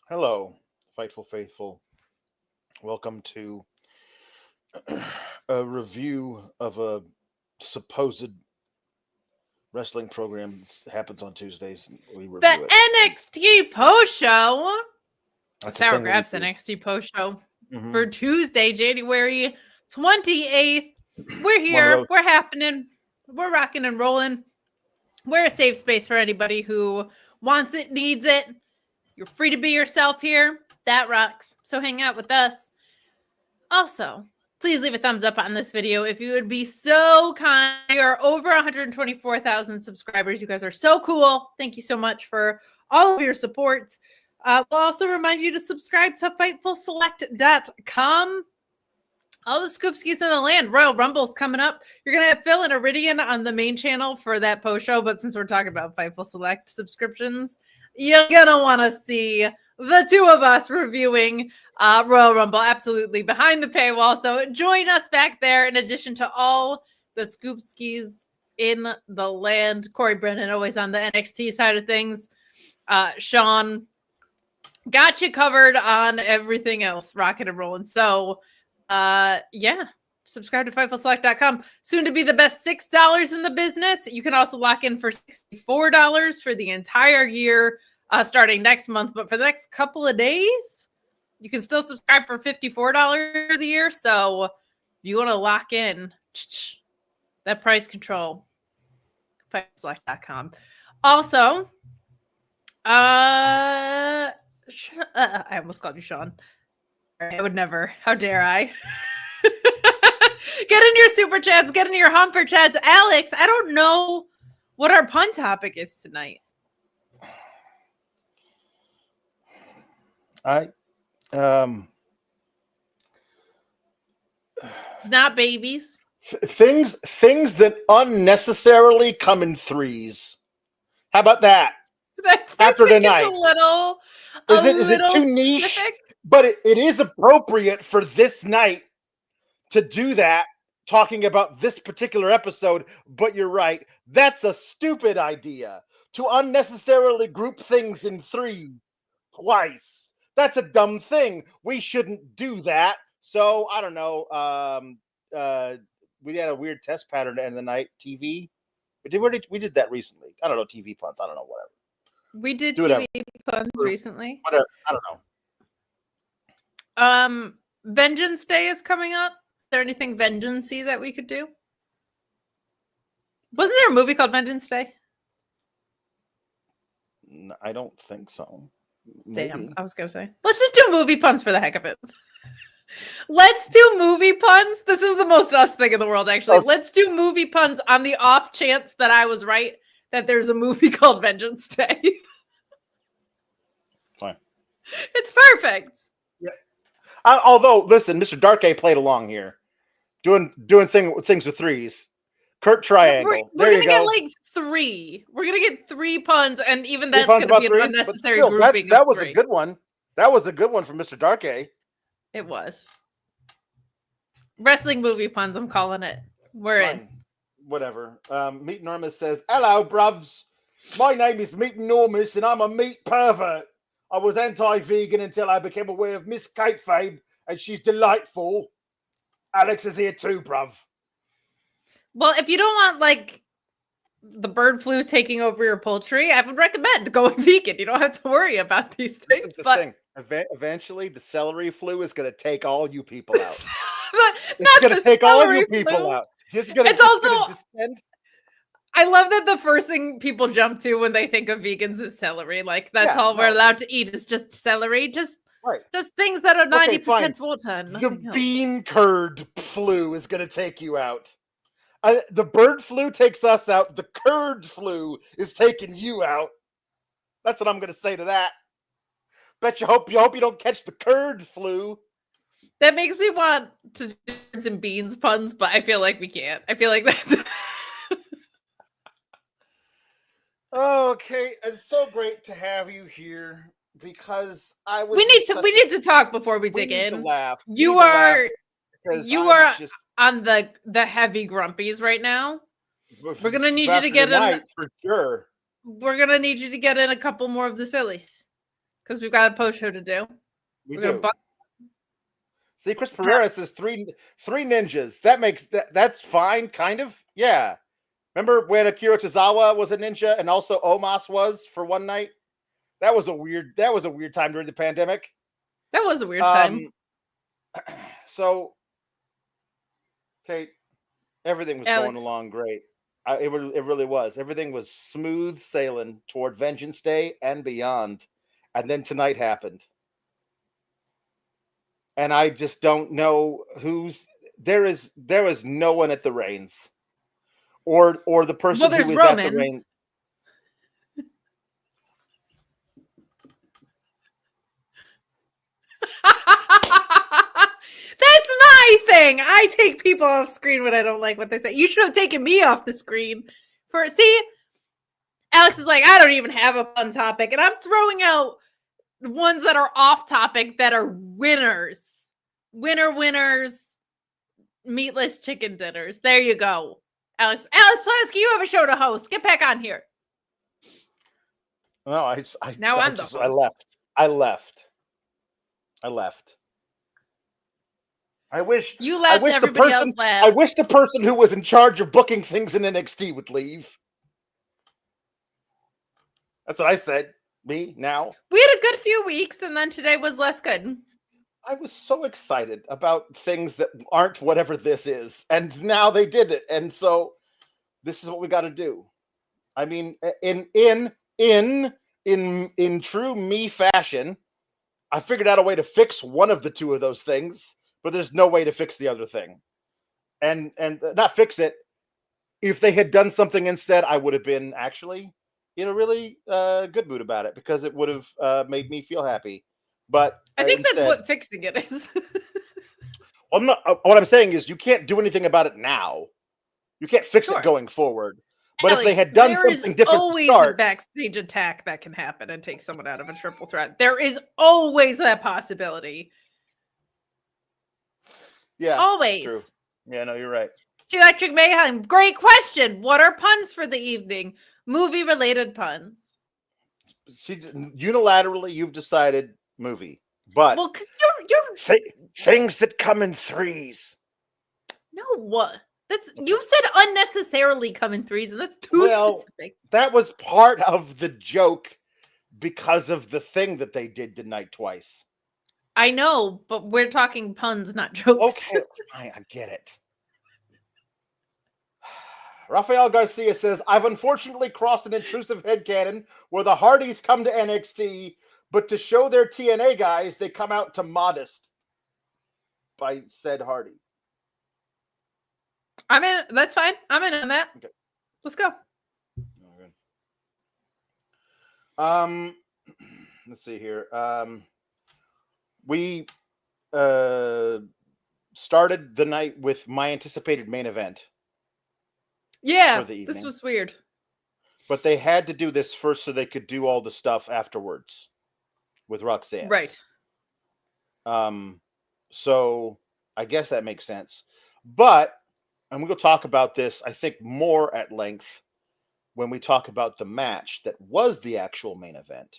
Hello, Fightful Faithful. Welcome to a review of a supposed wrestling program that happens on Tuesdays. And we The review it. NXT post show. That's a Sour thing that we Grabs do. NXT post show Mhm. for Tuesday, January 28th. We're One of here. those. We're happening. We're rocking and rolling. We're a safe space for anybody who wants it, needs it. You're free to be yourself here. That rocks. So hang out with us. Also, please leave a thumbs up on this video if you would be so kind. We are over 124,000 subscribers. You guys are so cool. Thank you so much for all of your support. We'll also remind you to subscribe to FightfulSelect.com. All the scoopskis in the land. Royal Rumble's coming up. You're going to have Phil and Iridian on the main channel for that post show. But since we're talking about Fightful Select subscriptions, you're going to want to see the two of us reviewing Royal Rumble absolutely behind the paywall. So join us back there in addition to all the scoopskis in the land. Corey Brennan always on the NXT side of things. Sean got you covered on everything else, rocking and rolling. So yeah, subscribe to FightfulSelect.com. Soon to be the best $6 in the business. You can also lock in for $64 for the entire year, starting next month. But for the next couple of days, you can still subscribe for $54 of the year. So if you want to lock in that price control, FightfulSelect.com. Also, I almost called you Sean. I would never. How dare I? Get in your super chats. Get in your humper chats. Alex, I don't know what our pun topic is tonight. It's not babies. Things that unnecessarily come in threes. How about that? After tonight, is it too niche? Specific? But it is appropriate for this night to do that, talking about this particular episode. But you're right. That's a stupid idea to unnecessarily group things in three twice. That's a dumb thing. We shouldn't do that. So I don't know. We had a weird test pattern to end the night. TV. We did that recently. I don't know. TV puns. I don't know. Whatever. We did Do TV puns recently. Whatever. I don't know. Vengeance Day is coming up. Is there anything vengeance-y that we could do? Wasn't there a movie called Vengeance Day? I don't think so. Damn, Maybe. I was gonna say. Let's just do movie puns for the heck of it. Let's do movie puns. This is the most us thing in the world, actually. Oh. Let's do movie puns on the off chance that I was right, that there's a movie called Vengeance Day. Fine. It's perfect. Yeah. Although, listen, Mr. Dark A played along here, doing things with threes. Kurt Triangle. We're gonna get like three. We're gonna get three puns, and even that's gonna be an unnecessary grouping. That was a good one. That was a good one from Mr. Dark A. It was. Wrestling movie puns, I'm calling it. We're in. Whatever. Meat Enormous says, "Hello, bruvs. My name is Meat Enormous, and I'm a meat pervert. I was anti-vegan until I became aware of Miss Kayfabe, and she's delightful. Alex is here too, bruv." Well, if you don't want like the bird flu taking over your poultry, I would recommend going vegan. You don't have to worry about these things. This is the thing. Eventually, the celery flu is going to take all you people out. It's going to take all you people out. It's also descend. I love that the first thing people jump to when they think of vegans is celery. Like that's all we're allowed to eat is just celery. Just things that are 90% full-time. The bean curd flu is going to take you out. The bird flu takes us out. The curd flu is taking you out. That's what I'm going to say to that. Bet you hope you don't catch the curd flu. That makes me want to do some beans puns, but I feel like we can't. I feel like that's okay. It's so great to have you here because I was. We need to talk before we dig in. To laugh. You are on the heavy grumpies right now. We're gonna need you to get in for sure. We're gonna need you to get in a couple more of the sillies. because we've got a post show to do. We We're do. gonna See, Chris Pereira says three ninjas. That's fine, kind of. Yeah. Remember when Akira Tozawa was a ninja and also Omos was for one night? That was a weird time during the pandemic. That was a weird time. So, Kate, everything was going along great. It really was. Everything was smooth sailing toward Vengeance Day and beyond. And then tonight happened. And I just don't know there is no one at the reins. Or the person who is Roman. at the reins. That's my thing. I take people off screen when I don't like what they say. You should have taken me off the screen. Alex is like, I don't even have a fun topic. And I'm throwing out ones that are off topic that are winners. Winners. Meatless chicken dinners. There you go. Alex Pulaski, you have a show to host. Get back on here. No, I'm the host. I left. I wish you left. Everybody else left. I wish the person who was in charge of booking things in NXT would leave. That's what I said. Me now. We had a good few weeks, and then today was less good. I was so excited about things that aren't whatever this is, and now they did it, and so this is what we got to do. I mean, in true me fashion, I figured out a way to fix one of the two of those things, but there's no way to fix the other thing, and not fix it. If they had done something instead, I would have been actually in a really good mood about it because it would have made me feel happy. But I think that's what fixing it is. Well, what I'm saying is you can't do anything about it now. You can't fix it going forward. But if they had done something different, there is always a backstage attack that can happen and take someone out of a triple threat. There is always that possibility. Yeah, always. True. Yeah, no, you're right. Electric Mayhem, great question. What are puns for the evening? Movie-related puns. Unilaterally, you've decided movie, but because you're things that come in threes. No, what? You said unnecessarily come in threes, and that's too specific. That was part of the joke because of the thing that they did tonight twice. I know, but we're talking puns, not jokes. Okay, I get it. Rafael Garcia says, I've unfortunately crossed an intrusive headcanon where the Hardys come to NXT, but to show their TNA guys, they come out to Modest by said Hardy. I'm in. That's fine. I'm in on that. Okay. Let's go. Let's see here. We started the night with my anticipated main event. Yeah, this was weird. But they had to do this first so they could do all the stuff afterwards with Roxanne. Right. So I guess that makes sense. But I'm going to talk about this, I think, more at length when we talk about the match that was the actual main event.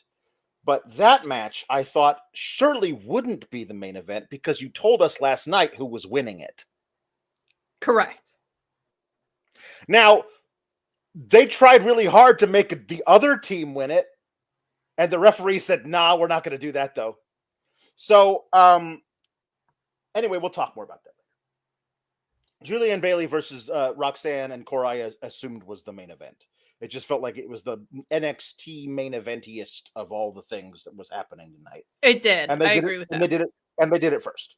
But that match, I thought, surely wouldn't be the main event because you told us last night who was winning it. Correct. Now, they tried really hard to make the other team win it, and the referee said, nah, we're not going to do that, though. So, anyway, we'll talk more about that later. Giulia and Bayley versus Roxanne and Cora, I assumed was the main event. It just felt like it was the NXT main eventiest of all the things that was happening tonight. It did. I agree with that. And they did it first.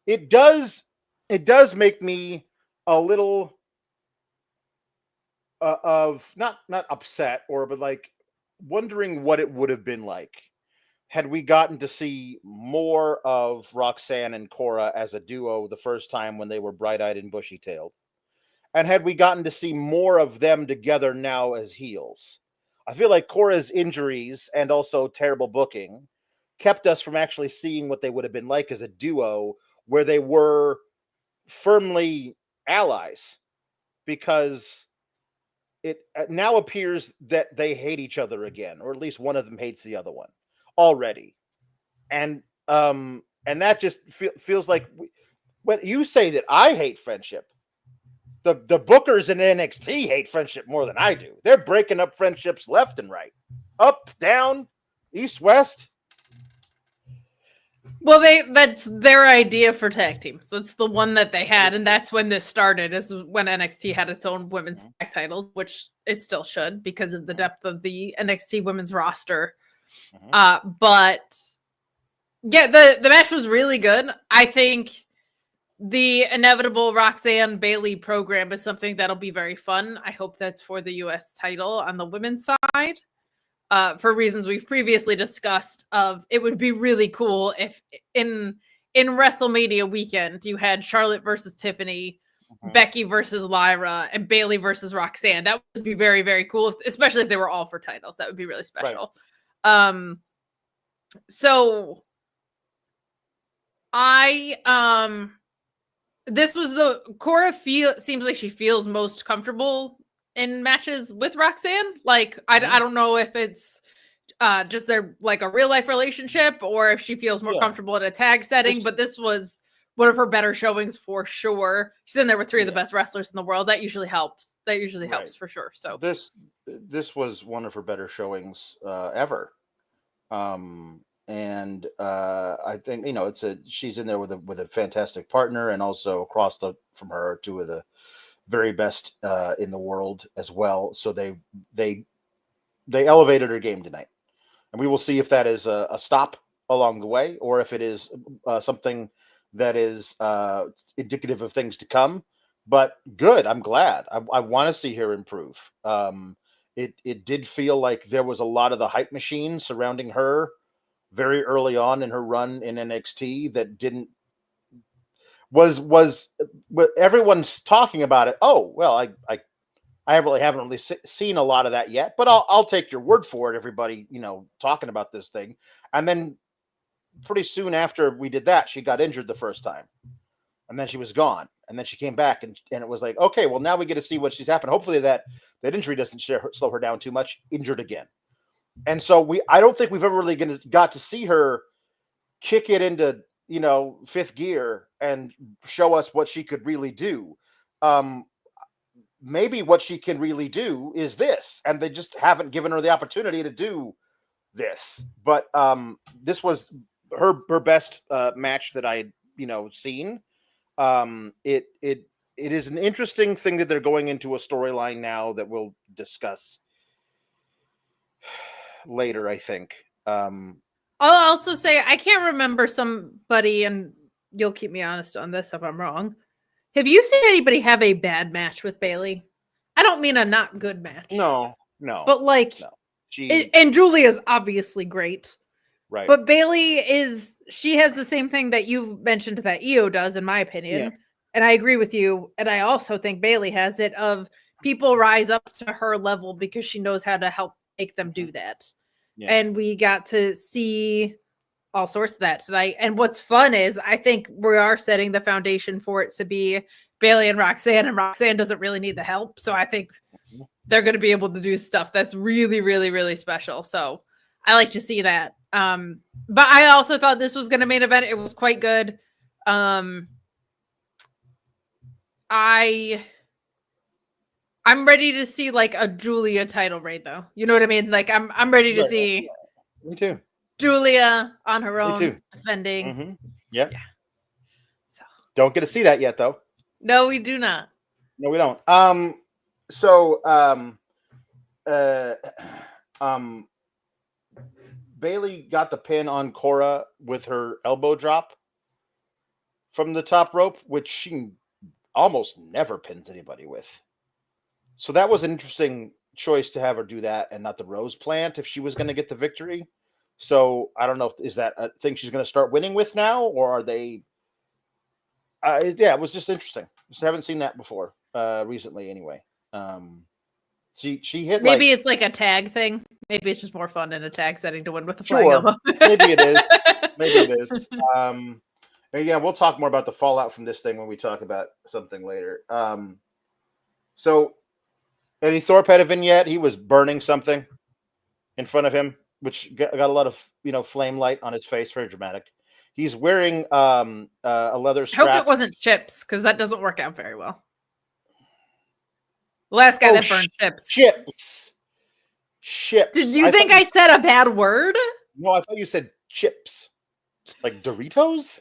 It does make me a little of not upset but like wondering what it would have been like had we gotten to see more of Roxanne and Cora as a duo the first time when they were bright-eyed and bushy-tailed, and had we gotten to see more of them together now as heels. I feel like Cora's injuries and also terrible booking kept us from actually seeing what they would have been like as a duo where they were firmly allies, because it now appears that they hate each other again, or at least one of them hates the other one already, and that just feels like when you say that I hate friendship, the bookers in NXT hate friendship more than I do. They're breaking up friendships left and right, up, down, east, west. Well, that's their idea for tag teams. That's the one that they had, and that's when this started, is when NXT had its own women's tag titles, which it still should because of the depth of the NXT women's roster. But yeah, the match was really good. I think the inevitable Roxanne Bayley program is something that'll be very fun. I hope that's for the US title on the women's side. For reasons we've previously discussed, of it would be really cool if in WrestleMania weekend you had Charlotte versus Tiffany, Becky versus Lyra, and Bayley versus Roxanne. That would be very, very cool, especially if they were all for titles. That would be really special. Right. So this was the Cora seems like she feels most comfortable in matches with Roxanne. Like, I don't know if it's just their like a real life relationship or if she feels more comfortable in a tag setting, but this was one of her better showings for sure. She's in there with three of the best wrestlers in the world. That usually helps. That usually helps for sure. So this was one of her better showings ever. And I think, you know, she's in there with a fantastic partner, and also across from her, two of the very best in the world as well. So they elevated her game tonight, and we will see if that is a stop along the way, or if it is something that is indicative of things to come. But good, I'm glad. I want to see her improve. It did feel like there was a lot of the hype machine surrounding her very early on in her run in NXT that was everyone's talking about it. Oh, well, I haven't really seen a lot of that yet, but I'll take your word for it. Everybody, you know, talking about this thing. And then pretty soon after we did that, she got injured the first time, and then she was gone, and then she came back, and it was like, okay, well, now we get to see what she's happened. Hopefully that injury doesn't slow her down too much. Injured again. And so I don't think we've ever really got to see her kick it into, you know, fifth gear and show us what she could really do. Maybe what she can really do is this, and they just haven't given her the opportunity to do this. But this was her best match that I seen. It is an interesting thing that they're going into a storyline now that we'll discuss later, I think. I'll also say I can't remember somebody, and you'll keep me honest on this if I'm wrong. Have you seen anybody have a bad match with Bayley? I don't mean a not good match. No. But like, and Giulia's obviously great. Right. But Bayley she has the same thing that you mentioned that Io does, in my opinion. Yeah. And I agree with you. And I also think Bayley has it of people rise up to her level because she knows how to help make them do that. Yeah. And we got to see all sorts of that tonight. And what's fun is I think we are setting the foundation for it to be Bayley and Roxanne doesn't really need the help. So I think they're going to be able to do stuff that's really, really, really special. So I like to see that. But I also thought this was going to main event. It was quite good. I'm ready to see like a Giulia title reign, though. You know what I mean? Like I'm ready to see. Me too. Giulia on her own defending. Mm-hmm. Yeah. So don't get to see that yet, though. No, we do not. No, we don't. Bayley got the pin on Cora with her elbow drop from the top rope, which she almost never pins anybody with. So that was an interesting choice to have her do that and not the rose plant if she was going to get the victory. So I don't know, is that a thing she's going to start winning with now, or are they? Yeah, it was just interesting. Just haven't seen that before recently, anyway. She hit. Maybe it's like a tag thing. Maybe it's just more fun in a tag setting to win with the flying elbow. Maybe it is. Maybe it is. Yeah, we'll talk more about the fallout from this thing when we talk about something later. So Eddie Thorpe had a vignette. He was burning something in front of him, which got a lot of flame light on his face. Very dramatic. He's wearing a leather strap. I hope it wasn't chips, because that doesn't work out very well. The last guy that burned chips. Chips. Did you think I said a bad word? No, I thought you said chips. Like Doritos?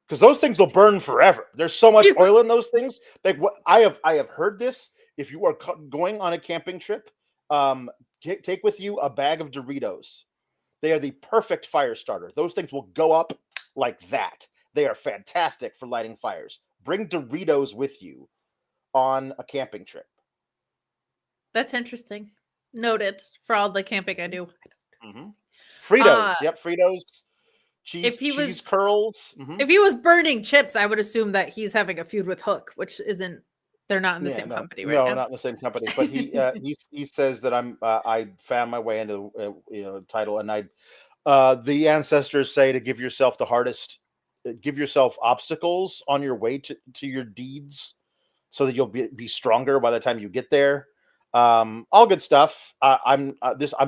Because those things will burn forever. There's so much oil in those things. Like what I have heard this. If you are going on a camping trip, take with you a bag of Doritos. They are the perfect fire starter. Those things will go up like that. They are fantastic for lighting fires. Bring Doritos with you on a camping trip. That's interesting. Noted for all the camping I do. Mm-hmm. Fritos. Yep, Fritos. Cheese curls. Mm-hmm. If he was burning chips, I would assume that he's having a feud with Hook, which isn't. They're not in the same company right now. No, not in the same company. But he says that I found my way into the title, and the ancestors say to give yourself give yourself obstacles on your way to your deeds, so that you'll be stronger by the time you get there. All good stuff. I'm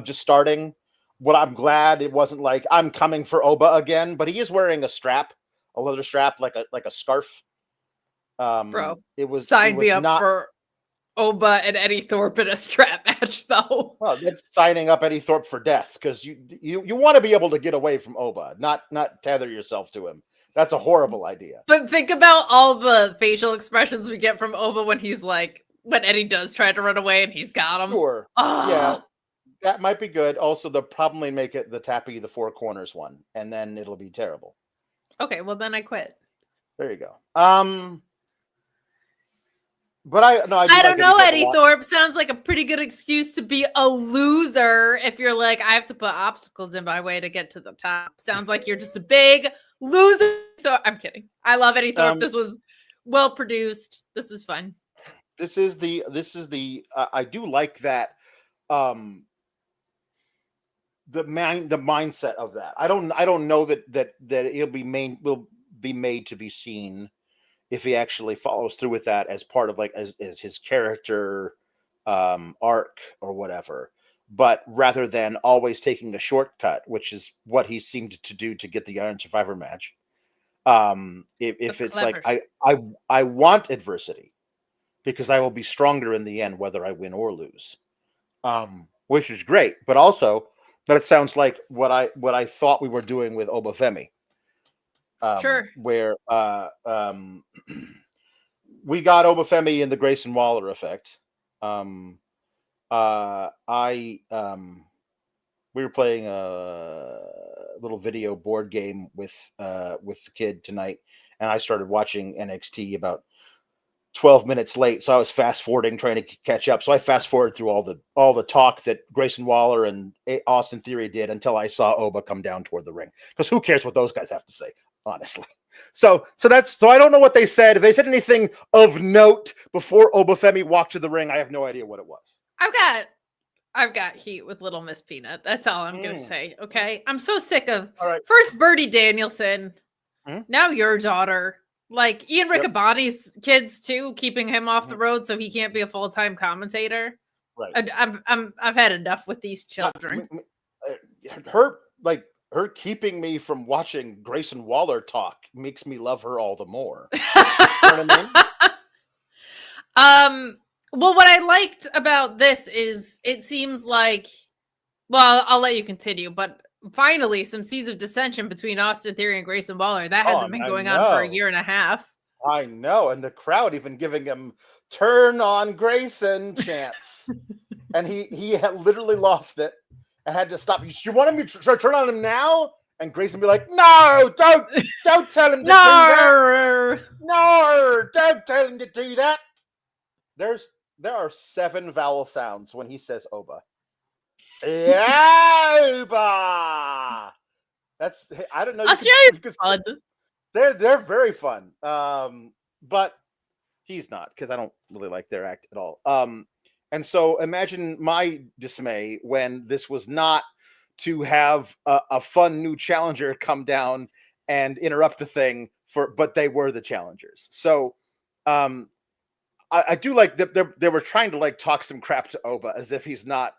just starting. What I'm glad it wasn't like I'm coming for Oba again, but he is wearing a leather strap, like a scarf. Bro, sign me up for Oba and Eddie Thorpe in a strap match, though. Well, that's signing up Eddie Thorpe for death, because you want to be able to get away from Oba, not tether yourself to him. That's a horrible idea. But think about all the facial expressions we get from Oba when when Eddie does try to run away and he's got him. Sure. Oh. Yeah, that might be good. Also, they'll probably make it the Tappy the Four Corners one, and then it'll be terrible. Okay, well then I quit. There you go. But I don't know. Eddie Thorpe sounds like a pretty good excuse to be a loser. If you're like, I have to put obstacles in my way to get to the top. Sounds like you're just a big loser. I'm kidding. I love Eddie Thorpe. This was well produced. This was fun. This is the. I do like that. The mindset of that. I don't know that will be made to be seen if he actually follows through with that as part of as his character arc or whatever, but rather than always taking a shortcut, which is what he seemed to do to get the Iron Survivor match. If it's clever. Like I want adversity because I will be stronger in the end, whether I win or lose, which is great. But also that sounds like what I thought we were doing with Oba Femi. Sure. Where we got Oba Femi in the Grayson Waller effect. We were playing a little video board game with the kid tonight, and I started watching NXT about 12 minutes late, so I was fast forwarding, trying to catch up. So I fast forwarded through all the talk that Grayson Waller and Austin Theory did until I saw Oba come down toward the ring. Because who cares what those guys have to say, honestly? So I don't know what they said. If they said anything of note before Oba Femi walked to the ring, I have no idea what it was. I've got heat with Little Miss Peanut. That's all I'm gonna say. Okay, I'm so sick of right. First Birdie Danielson, now your daughter. Like Ian Riccaboni's kids too, keeping him off the road so he can't be a full-time commentator. Right. I've had enough with these children. Her keeping me from watching Grayson Waller talk makes me love her all the more. You know what I mean? Well, what I liked about this is it seems like, well, I'll let you continue, but finally, some seeds of dissension between Austin Theory and Grayson Waller. That hasn't been going on for a year and a half. I know. And the crowd even giving him turn on Grayson chants. And he had literally lost it and had to stop. You want him to turn on him now? And Grayson be like, no, don't tell him to do that. No, don't tell him to do that. There are 7 vowel sounds when he says Oba. Oba. That's, I don't know. Australia's fun. They're very fun. But he's not, because I don't really like their act at all. And so imagine my dismay when this was not to have a fun new challenger come down and interrupt the thing but they were the challengers. So I do like that they were trying to like talk some crap to Oba as if he's not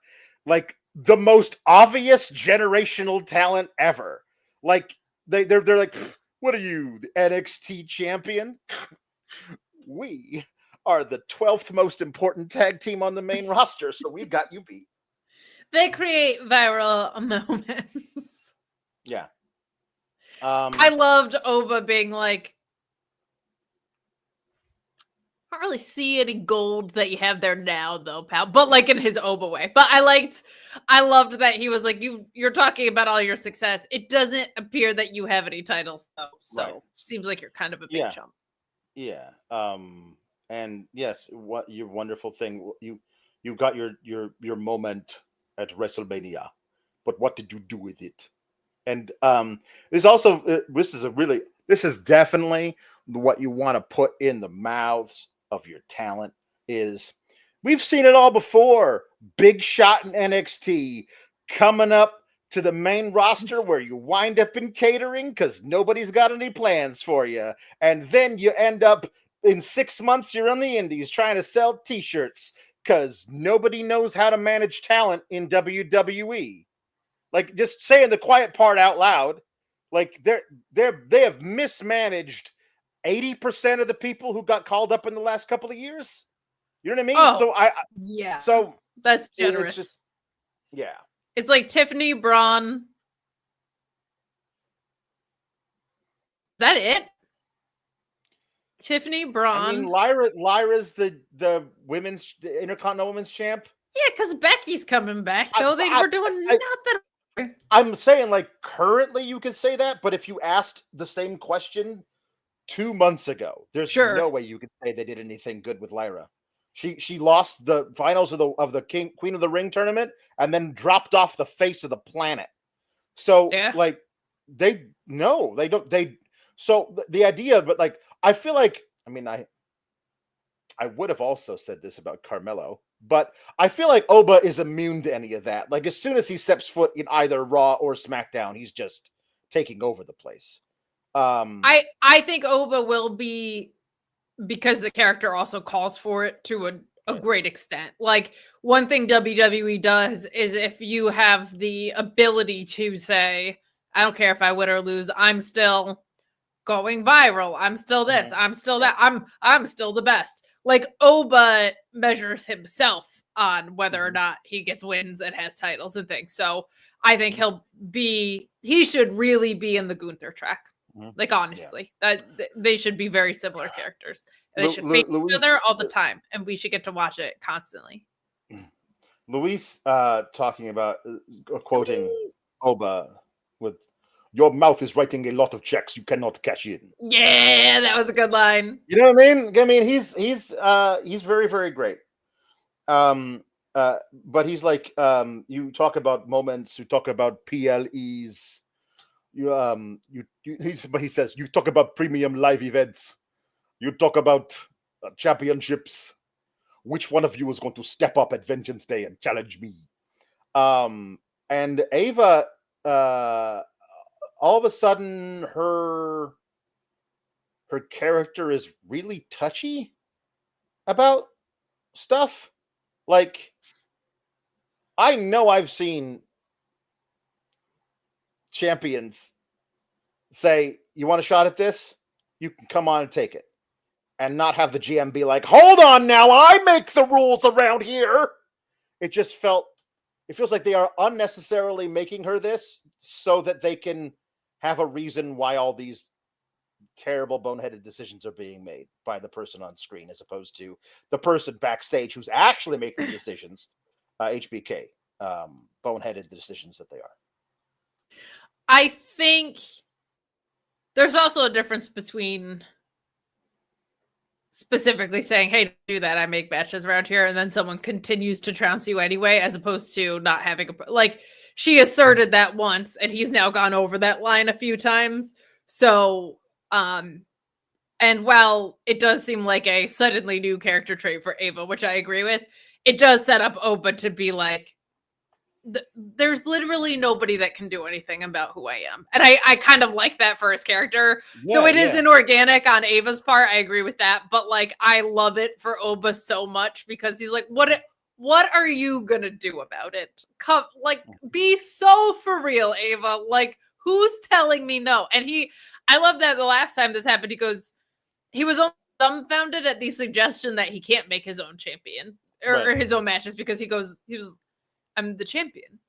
like the most obvious generational talent ever. Like they're like, what are you, the NXT champion? We are the 12th most important tag team on the main roster, so we've got you beat. They create viral moments. Yeah. I loved Oba being like, I don't really see any gold that you have there now, though, pal. But like in his Oba way. But I loved that he was like, you're talking about all your success. It doesn't appear that you have any titles, though. So seems like you're kind of a big chump. Yeah. And yes, what your wonderful thing. You got your moment at WrestleMania, but what did you do with it? And there's also this is definitely what you want to put in the mouths of your talent. Is we've seen it all before. Big shot in NXT coming up to the main roster where you wind up in catering because nobody's got any plans for you, and then you end up in 6 months you're on the indies trying to sell t-shirts because nobody knows how to manage talent in WWE. Like, just saying the quiet part out loud, like they have mismanaged 80% of the people who got called up in the last couple of years. You know what I mean? Oh, so that's generous. It's just, yeah. It's like Tiffany, Braun. Is that it? Tiffany, Braun. I mean, Lyra's the women's Intercontinental Women's Champ. Yeah, because Becky's coming back, though. They were doing nothing. I'm saying, like, currently you could say that, but if you asked the same question 2 months ago, there's no way you could say they did anything good with Lyra. She lost the finals of the Queen of the Ring tournament and then dropped off the face of the planet. So like the idea, but like I feel like, I mean, I would have also said this about Carmelo, but I feel like Oba is immune to any of that. Like, as soon as he steps foot in either Raw or SmackDown, he's just taking over the place. I think Oba will be, because the character also calls for it to a great extent. Like, one thing WWE does is if you have the ability to say, I don't care if I win or lose, I'm still going viral. I'm still this. I'm still that. I'm still the best. Like, Oba measures himself on whether or not he gets wins and has titles and things. So I think he should really be in the Gunther track. Like, honestly, that they should be very similar characters. They should face each other all the time, and we should get to watch it constantly. Luis talking about quoting Oba with, "Your mouth is writing a lot of checks you cannot cash in." Yeah, that was a good line. You know what I mean? I mean, he's very, very great. But he's like, you talk about moments, you talk about PLEs. He says, you talk about premium live events, you talk about championships. Which one of you is going to step up at Vengeance Day and challenge me? And Ava, all of a sudden, her character is really touchy about stuff. Like, I know I've seen champions say, you want a shot at this? You can come on and take it. And not have the GM be like, hold on now, I make the rules around here. It feels like they are unnecessarily making her this so that they can have a reason why all these terrible boneheaded decisions are being made by the person on screen, as opposed to the person backstage who's actually making the decisions. HBK, boneheaded decisions that they are. I think there's also a difference between specifically saying, hey, do that, I make matches around here, and then someone continues to trounce you anyway, as opposed to not having like, she asserted that once and he's now gone over that line a few times. So and while it does seem like a suddenly new character trait for Ava, which I agree with, it does set up Oba to be like, there's literally nobody that can do anything about who I am. And I kind of like that for his character. So it is inorganic on Ava's part. I agree with that. But like, I love it for Oba so much because he's like, what are you going to do about it? Come, like, be so for real, Ava. Like, who's telling me no? And I love that the last time this happened, he was dumbfounded at the suggestion that he can't make his own champion or his own matches because he was, I'm the champion.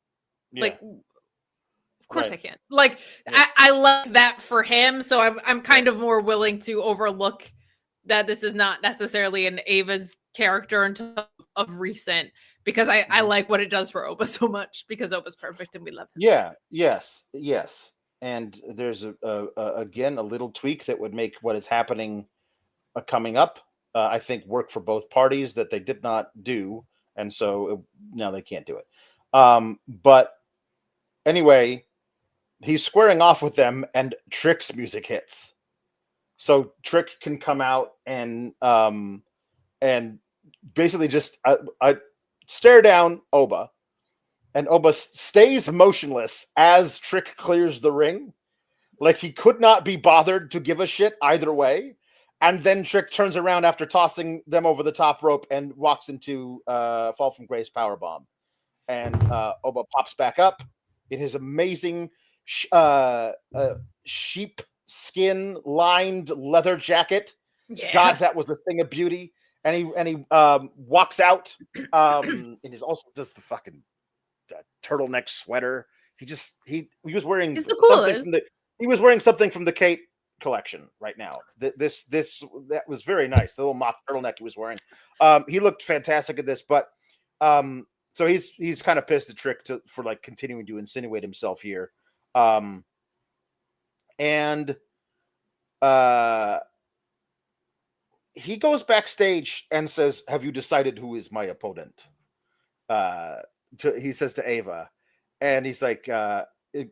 Yeah. Like, of course I can. Like, I like that for him. So I'm kind of more willing to overlook that this is not necessarily an Ava's character until of recent, because I like what it does for Oba so much because Oba's perfect and we love him. Yeah. Yes. And there's again a little tweak that would make what is happening coming up, I think, work for both parties that they did not do, and so now they can't do it. But anyway, he's squaring off with them, and Trick's music hits, so Trick can come out and basically just stare down Oba, and Oba stays motionless as Trick clears the ring, like he could not be bothered to give a shit either way. And then Trick turns around after tossing them over the top rope and walks into Fall from Grace powerbomb. And Oba pops back up in his amazing sheep skin lined leather jacket. Yeah. God, that was a thing of beauty. And he walks out and he also does the fucking turtleneck sweater. He was wearing he was wearing something from the Kate collection right now. That was very nice. The little mock turtleneck he was wearing. He looked fantastic at this, but so he's kind of pissed at Trick for like continuing to insinuate himself here. And he goes backstage and says, "Have you decided who is my opponent?" He says to Ava, and he's like,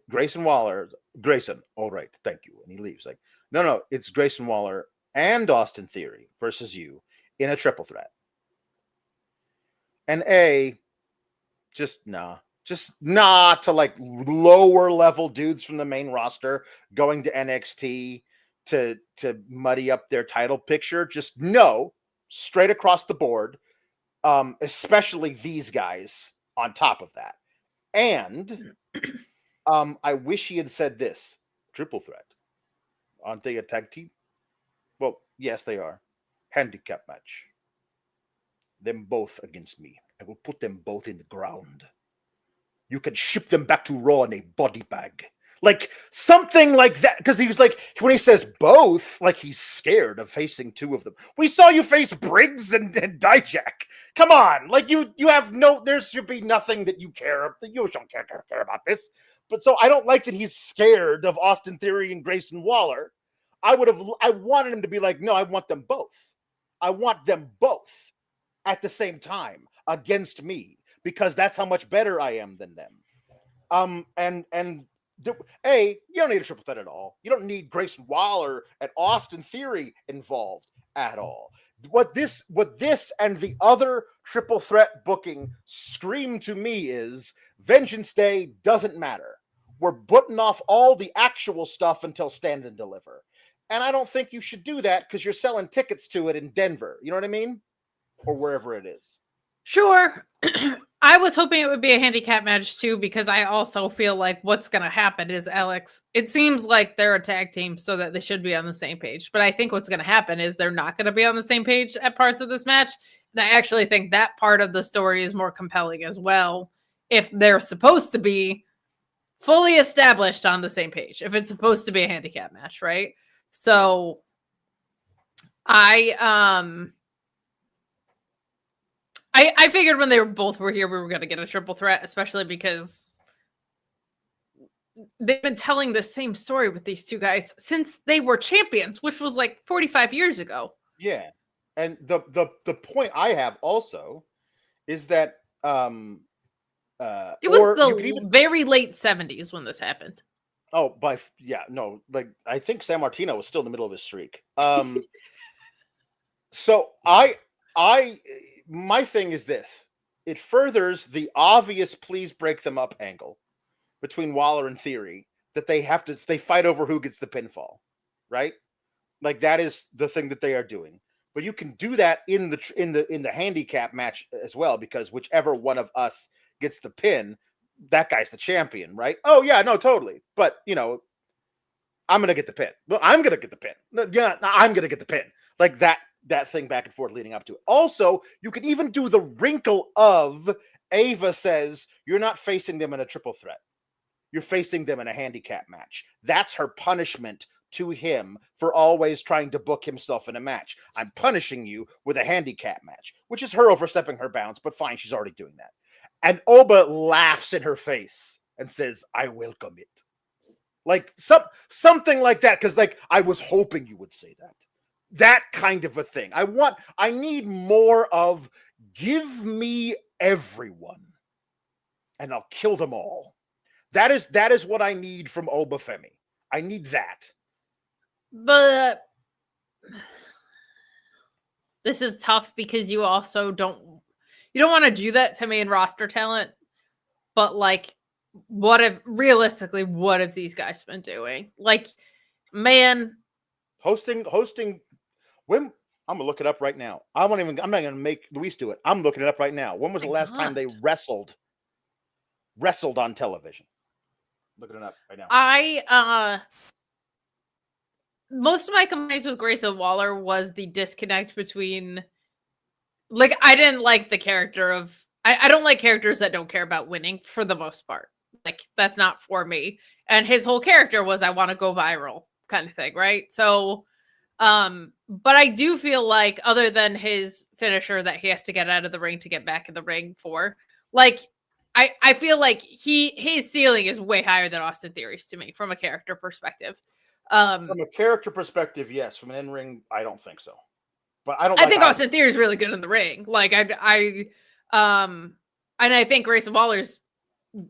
Grayson Waller. Grayson, all right, thank you. And he leaves. Like, no, it's Grayson Waller and Austin Theory versus you in a triple threat. And just nah to like lower level dudes from the main roster going to NXT to muddy up their title picture. Just no, straight across the board. Especially these guys on top of that. And I wish he had said this: triple threat. Aren't they a tag team? Well, yes, they are. Handicap match. Them both against me. I will put them both in the ground. You can ship them back to Raw in a body bag. Like something like that. Because he was like, when he says both, like he's scared of facing two of them. We saw you face Briggs and Dijak. Come on. Like you have there should be nothing that you care. You don't care about this. But so I don't like that he's scared of Austin Theory and Grayson Waller. I wanted him to be like, no, I want them both. I want them both at the same time against me, because that's how much better I am than them. You don't need a triple threat at all. You don't need Grayson Waller and Austin Theory involved at all. What this and the other triple threat booking scream to me is Vengeance Day doesn't matter. We're putting off all the actual stuff until Stand and Deliver. And I don't think you should do that because you're selling tickets to it in Denver. You know what I mean? Or wherever it is. Sure. I was hoping it would be a handicap match too, because I also feel like what's going to happen is Alex, it seems like they're a tag team so that they should be on the same page. But I think what's going to happen is they're not going to be on the same page at parts of this match. And I actually think that part of the story is more compelling as well, if they're supposed to be fully established on the same page, if it's supposed to be a handicap match, right? So I figured when they both were here, we were going to get a triple threat, especially because they've been telling the same story with these two guys since they were champions, which was like 45 years ago. Yeah. And the point I have also is that it was the very late 70s when this happened. Oh, I think San Martino was still in the middle of his streak. So my thing is this, it furthers the obvious please break them up angle between Waller and Theory that they fight over who gets the pinfall, right? Like that is the thing that they are doing. But you can do that in the handicap match as well, because whichever one of us gets the pin, that guy's the champion, right? Oh yeah, no, totally. But I'm gonna get the pin. Well, I'm gonna get the pin. Yeah, I'm gonna get the pin. Like that thing back and forth leading up to it. Also, you can even do the wrinkle of Ava says you're not facing them in a triple threat. You're facing them in a handicap match. That's her punishment to him for always trying to book himself in a match. I'm punishing you with a handicap match, which is her overstepping her bounds, but fine, she's already doing that. And Oba laughs in her face and says, I welcome it. Like something like that, because like I was hoping you would say that. That kind of a thing. I need more of give me everyone and I'll kill them all. That is what I need from Oba Femi. I need that. But this is tough because you also don't want to do that to main roster talent. But like, what have these guys been doing? Like, man, hosting. When I'm gonna look it up right now. I'm not gonna make Luis do it. I'm looking it up right now. When was the last time they wrestled on television? Looking it up right now. Most of my complaints with Grayson Waller was the disconnect between, like, I didn't like the character of, I don't like characters that don't care about winning for the most part. Like, that's not for me. And his whole character was, I want to go viral kind of thing, right? So, but I do feel like other than his finisher that he has to get out of the ring to get back in the ring for, like, I feel like his ceiling is way higher than Austin Theory's to me from a character perspective. From a character perspective, yes. From an in-ring, I don't think so. But I think Austin Theory is really good in the ring. Like and I think Grayson Waller's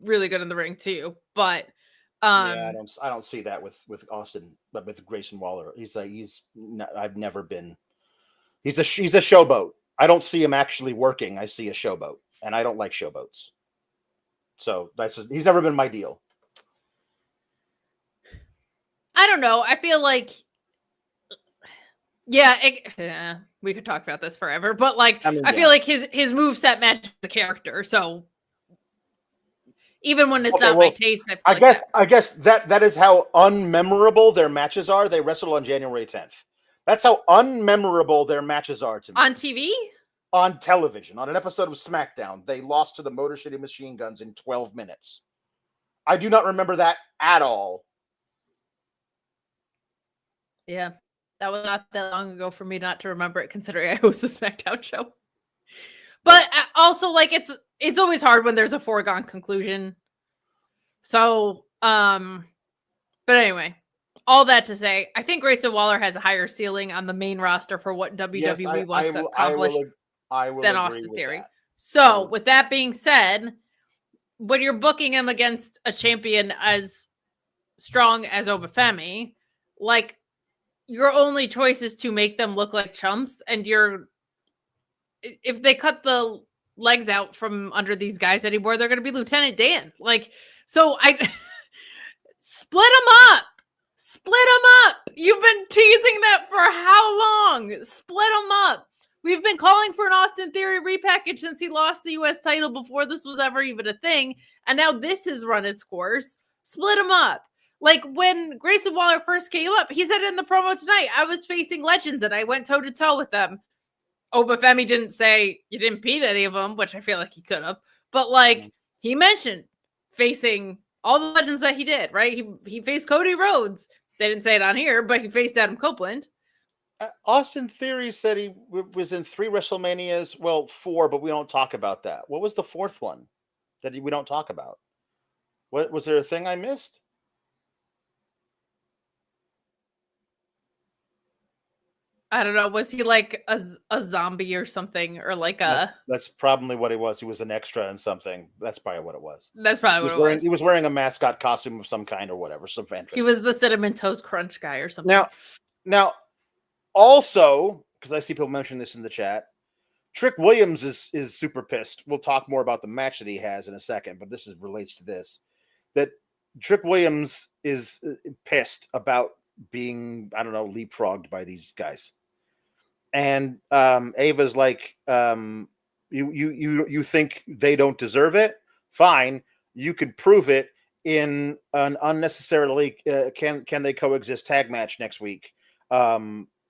really good in the ring too. But yeah, I don't see that with Austin, but with Grayson Waller, he's a showboat. I don't see him actually working. I see a showboat, and I don't like showboats. So he's never been my deal. I don't know. I feel like, yeah, we could talk about this forever, but like, I feel like his moveset matches the character. So even when it's not my taste, I guess that is how unmemorable their matches are. They wrestled on January 10th. That's how unmemorable their matches are to me. On TV? On television, on an episode of SmackDown, they lost to the Motor City Machine Guns in 12 minutes. I do not remember that at all. Yeah, that was not that long ago for me not to remember it, considering I host a SmackDown show. But also, like, it's always hard when there's a foregone conclusion. So, but anyway, all that to say, I think Grayson Waller has a higher ceiling on the main roster for what WWE wants to accomplish than Austin Theory. That. So, with that being said, when you're booking him against a champion as strong as Oba Femi, like, your only choice is to make them look like chumps, and if they cut the legs out from under these guys anymore, they're going to be Lieutenant Dan. Like, so split them up. You've been teasing that for how long? Split them up. We've been calling for an Austin Theory repackage since he lost the U.S. title before this was ever even a thing. And now this has run its course. Split them up. Like, when Grayson Waller first came up, he said in the promo tonight, I was facing legends and I went toe-to-toe with them. Oba Femi didn't say you didn't beat any of them, which I feel like he could have. But, like, he mentioned facing all the legends that he did, right? He faced Cody Rhodes. They didn't say it on here, but he faced Adam Copeland. Austin Theory said he was in 3 WrestleManias. Well, 4, but we don't talk about that. What was the 4th one that we don't talk about? What was there a thing I missed? I don't know. Was he like a zombie or something, or like a? That's probably what he was. He was an extra in something. That's probably what it was. That's probably what it was. He was wearing a mascot costume of some kind or whatever. Some fan. He was the Cinnamon Toast Crunch guy or something. Now, also, because I see people mention this in the chat, Trick Williams is super pissed. We'll talk more about the match that he has in a second, but this relates to this. That Trick Williams is pissed about being, I don't know, leapfrogged by these guys. And Ava's like, you think they don't deserve it? Fine, you can prove it in an unnecessarily can they coexist tag match next week.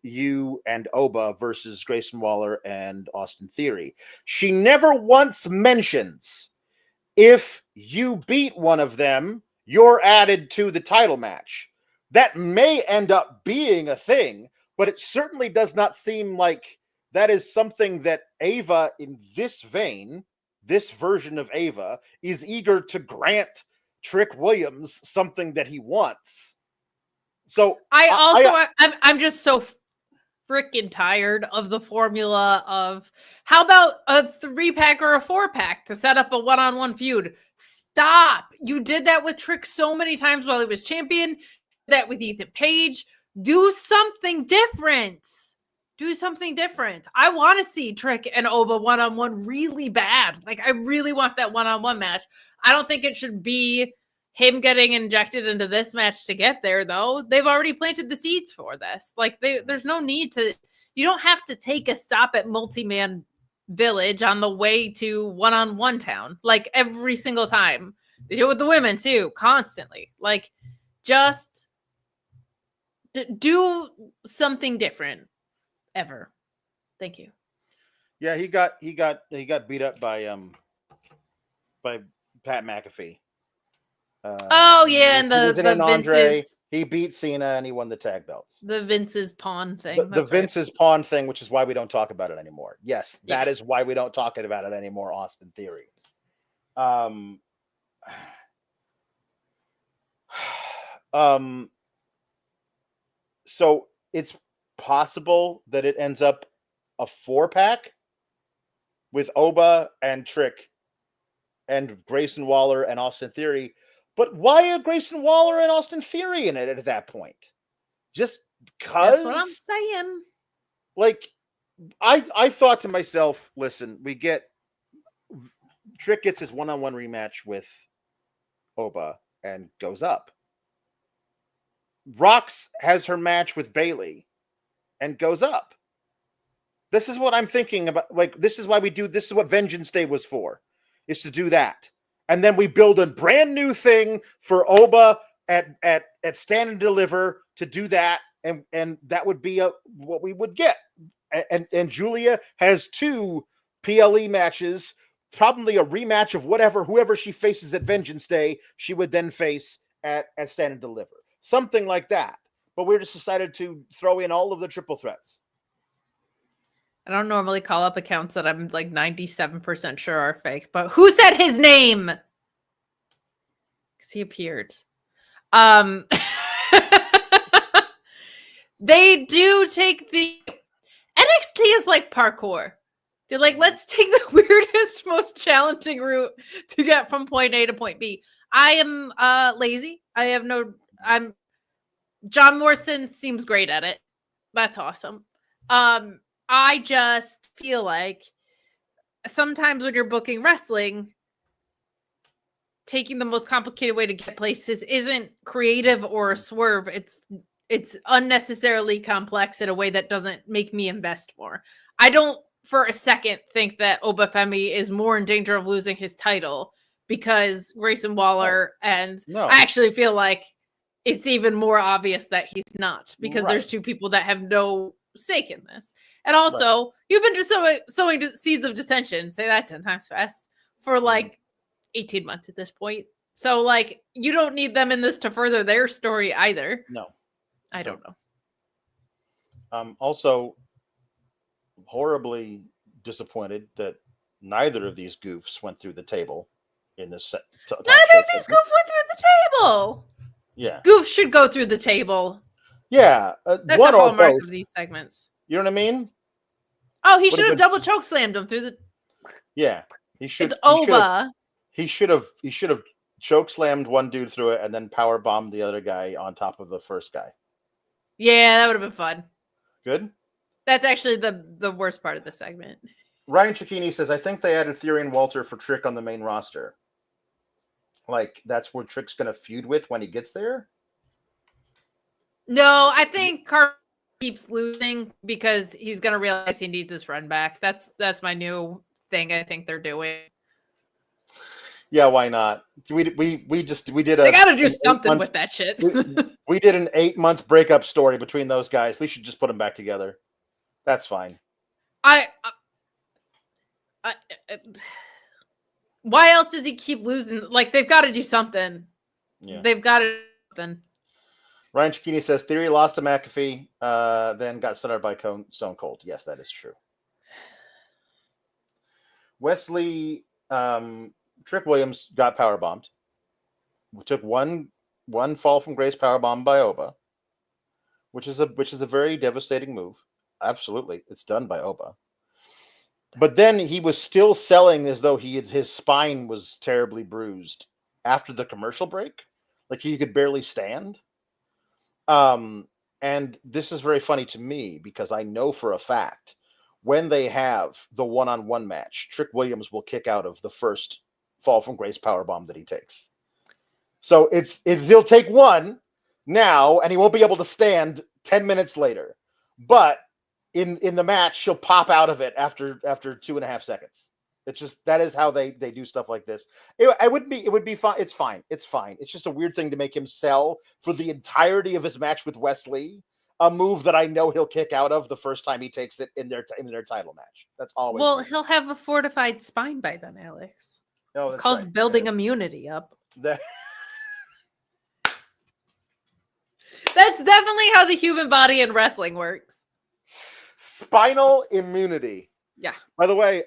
You and Oba versus Grayson Waller and Austin Theory. She never once mentions if you beat one of them, you're added to the title match. That may end up being a thing, but it certainly does not seem like that is something that Ava, in this vein, this version of Ava, is eager to grant Trick Williams something that he wants. So I'm just so freaking tired of the formula of how about a 3-pack or a 4-pack to set up a one-on-one feud. Stop. You did that with Trick so many times while he was champion. That with Ethan Page. Do something different. Do something different. I want to see Trick and Oba one-on-one really bad. Like, I really want that one-on-one match. I don't think it should be him getting injected into this match to get there, though. They've already planted the seeds for this. Like, there's no need to... You don't have to take a stop at Multi-Man Village on the way to one-on-one town. Like, every single time. They do it with the women, too. Constantly. Like, just... do something different ever. Thank you. Yeah, he got beat up by Pat McAfee. And the Vince's, he beat Cena and he won the tag belts. The Vince's pawn thing. The Vince's pawn thing, which is why we don't talk about it anymore. Yes, that is why we don't talk about it anymore. Austin Theory. So it's possible that it ends up a 4-pack with Oba and Trick and Grayson Waller and Austin Theory. But why are Grayson Waller and Austin Theory in it at that point? Just because? That's what I'm saying. Like, I thought to myself, listen, Trick gets his one-on-one rematch with Oba and goes up. Rox has her match with Bayley and goes up. This is what I'm thinking about. Like, this is what Vengeance Day was for, is to do that. And then we build a brand new thing for Oba at Stand and Deliver to do that. And that would be what we would get. And Giulia has 2 PLE matches, probably a rematch of whoever she faces at Vengeance Day, she would then face at Stand and Deliver. Something like that. But we just decided to throw in all of the triple threats. I don't normally call up accounts that I'm like 97% sure are fake, but who said his name? Because he appeared. They do take the... NXT is like parkour. They're like, let's take the weirdest, most challenging route to get from point A to point B. I am lazy. John Morrison seems great at it. That's awesome. I just feel like sometimes when you're booking wrestling, taking the most complicated way to get places isn't creative or a swerve. It's unnecessarily complex in a way that doesn't make me invest more. I don't for a second think that Oba Femi is more in danger of losing his title because Grayson Waller I actually feel like it's even more obvious that he's not because there's 2 people that have no stake in this. And also, you've been just sowing seeds of dissension, say that 10 times fast, for like 18 months at this point. So, like, you don't need them in this to further their story either. No. I don't know. Also, horribly disappointed that neither of these goofs went through the table in this set. Neither of these goofs went through the table! Yeah. Goofs should go through the table. Yeah. That's one a hallmark of these segments. You know what I mean? Oh, he should have double choke slammed him through the... Yeah. He should. It's Oba. He should have choke slammed one dude through it and then power bombed the other guy on top of the first guy. Yeah, that would have been fun. Good. That's actually the worst part of the segment. Ryan Cicchini says, I think they added Theory and Walter for Trick on the main roster. Like, that's where Trick's going to feud with when he gets there? No, I think Carl keeps losing because he's going to realize he needs his run back. That's my new thing I think they're doing. Yeah, why not? We did They got to do something with that shit. we did an 8-month breakup story between those guys. We should just put them back together. That's fine. Why else does he keep losing? Like, they've got to do something. Yeah. They've got to do something. Ryan Cicchini says Theory lost to McAfee, then got started by Stone Cold. Yes, that is true. Wes Lee, Trick Williams got powerbombed. We took one fall from Grace powerbomb by Oba, which is a very devastating move. Absolutely, it's done by Oba. But then he was still selling as though his spine was terribly bruised after the commercial break, like he could barely stand. And this is very funny to me because I know for a fact when they have the one-on-one match, Trick Williams will kick out of the first fall from grace powerbomb that he takes. So he'll take one now and he won't be able to stand 10 minutes later. But in the match, she'll pop out of it after 2.5 seconds. It's just, that is how they do stuff like this. It would be fine. It's fine. It's fine. It's just a weird thing to make him sell for the entirety of his match with Wes Lee, a move that I know he'll kick out of the first time he takes it in their title match. That's always well. weird. He'll have a fortified spine by then, Alex. No, it's called building immunity up. That's definitely how the human body in wrestling works. Spinal immunity. Yeah. By the way,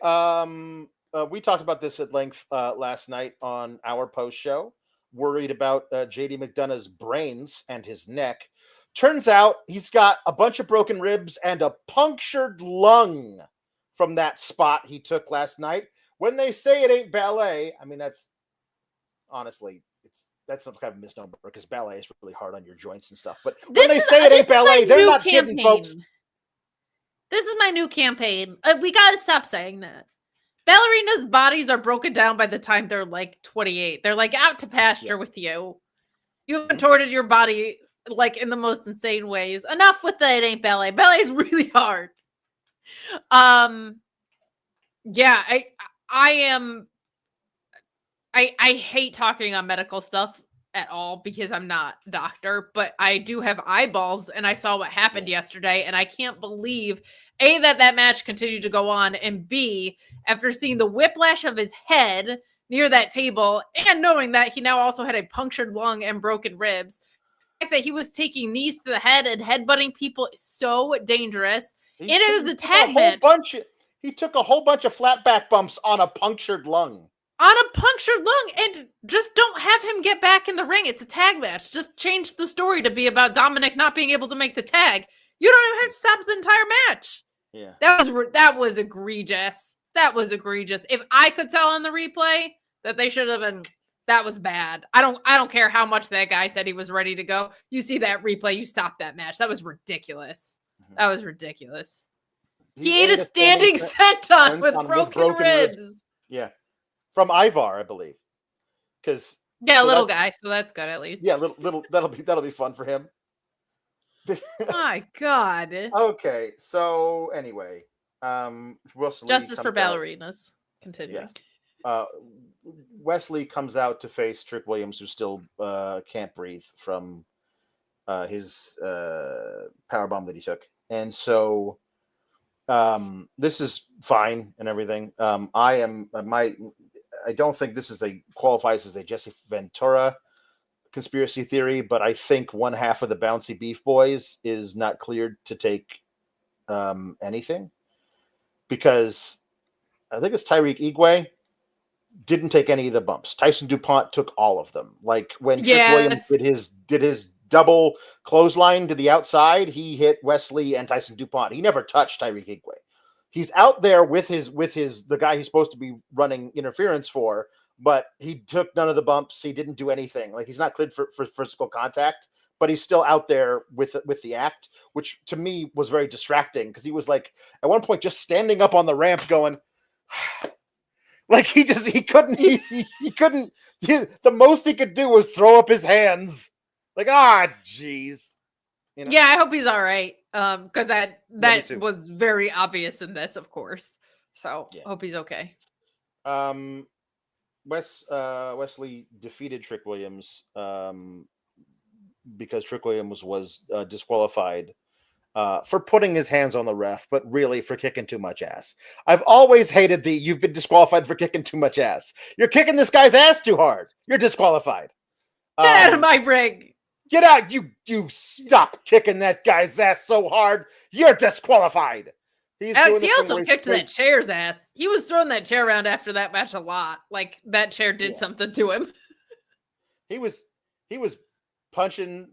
we talked about this at length last night on our post show. Worried about JD McDonough's brains and his neck. Turns out he's got a bunch of broken ribs and a punctured lung from that spot he took last night. When they say it ain't ballet, I mean, that's honestly, that's some kind of misnomer because ballet is really hard on your joints and stuff. But when they say it ain't ballet, they're not kidding, folks. This is my new campaign. We got to stop saying that. Ballerinas' bodies are broken down by the time they're like 28. They're like out to pasture with you. You contorted your body like in the most insane ways. Enough with the it ain't ballet. Ballet is really hard. Yeah, I hate talking on medical stuff at all because I'm not a doctor, but I do have eyeballs and I saw what happened yesterday and I can't believe A, that match continued to go on, and B, after seeing the whiplash of his head near that table and knowing that he now also had a punctured lung and broken ribs, the fact that he was taking knees to the head and headbutting people is so dangerous. It was a tag match. He took a whole bunch of flat back bumps on a punctured lung. On a punctured lung, and just don't have him get back in the ring. It's a tag match. Just change the story to be about Dominic not being able to make the tag. You don't even have to stop the entire match. Yeah, that was egregious. That was egregious. If I could tell on the replay that they should have been, that was bad. I don't care how much that guy said he was ready to go. You see that replay, you stop that match. That was ridiculous. That was ridiculous. He ate a standing senton with broken ribs. Yeah. From Ivar, I believe. Little guy, so that's good at least. Yeah, little that'll be fun for him. My God. Okay, so anyway, justice for ballerinas. Continuing. Yes. Wes Lee comes out to face Trick Williams, who still can't breathe from his powerbomb that he took, and so this is fine and everything. I don't think this qualifies as a Jesse Ventura conspiracy theory, but I think one half of the Bouncy Beef Boys is not cleared to take anything because I think it's Tyreek Igwe didn't take any of the bumps. Tyson DuPont took all of them. Like when Trick Williams did his double clothesline to the outside, he hit Wes Lee and Tyson DuPont. He never touched Tyreek Igwe. He's out there with the guy he's supposed to be running interference for, but he took none of the bumps. He didn't do anything. Like he's not cleared for physical contact but he's still out there with the act, which to me was very distracting because he was like at one point just standing up on the ramp going like he couldn't the most he could do was throw up his hands like jeez. You know? Yeah, I hope he's all right. Because that too. was very obvious in this, of course. So Yeah. hope he's okay. Wes Lee defeated Trick Williams because Trick Williams was disqualified for putting his hands on the ref, but really for kicking too much ass. I've always hated you've been disqualified for kicking too much ass. You're kicking this guy's ass too hard. You're disqualified. Get out of my ring. Get out. You stop kicking that guy's ass so hard. You're disqualified. Alex, he also kicked that chair's ass. He was throwing that chair around after that match a lot. Like that chair did something to him. He was punching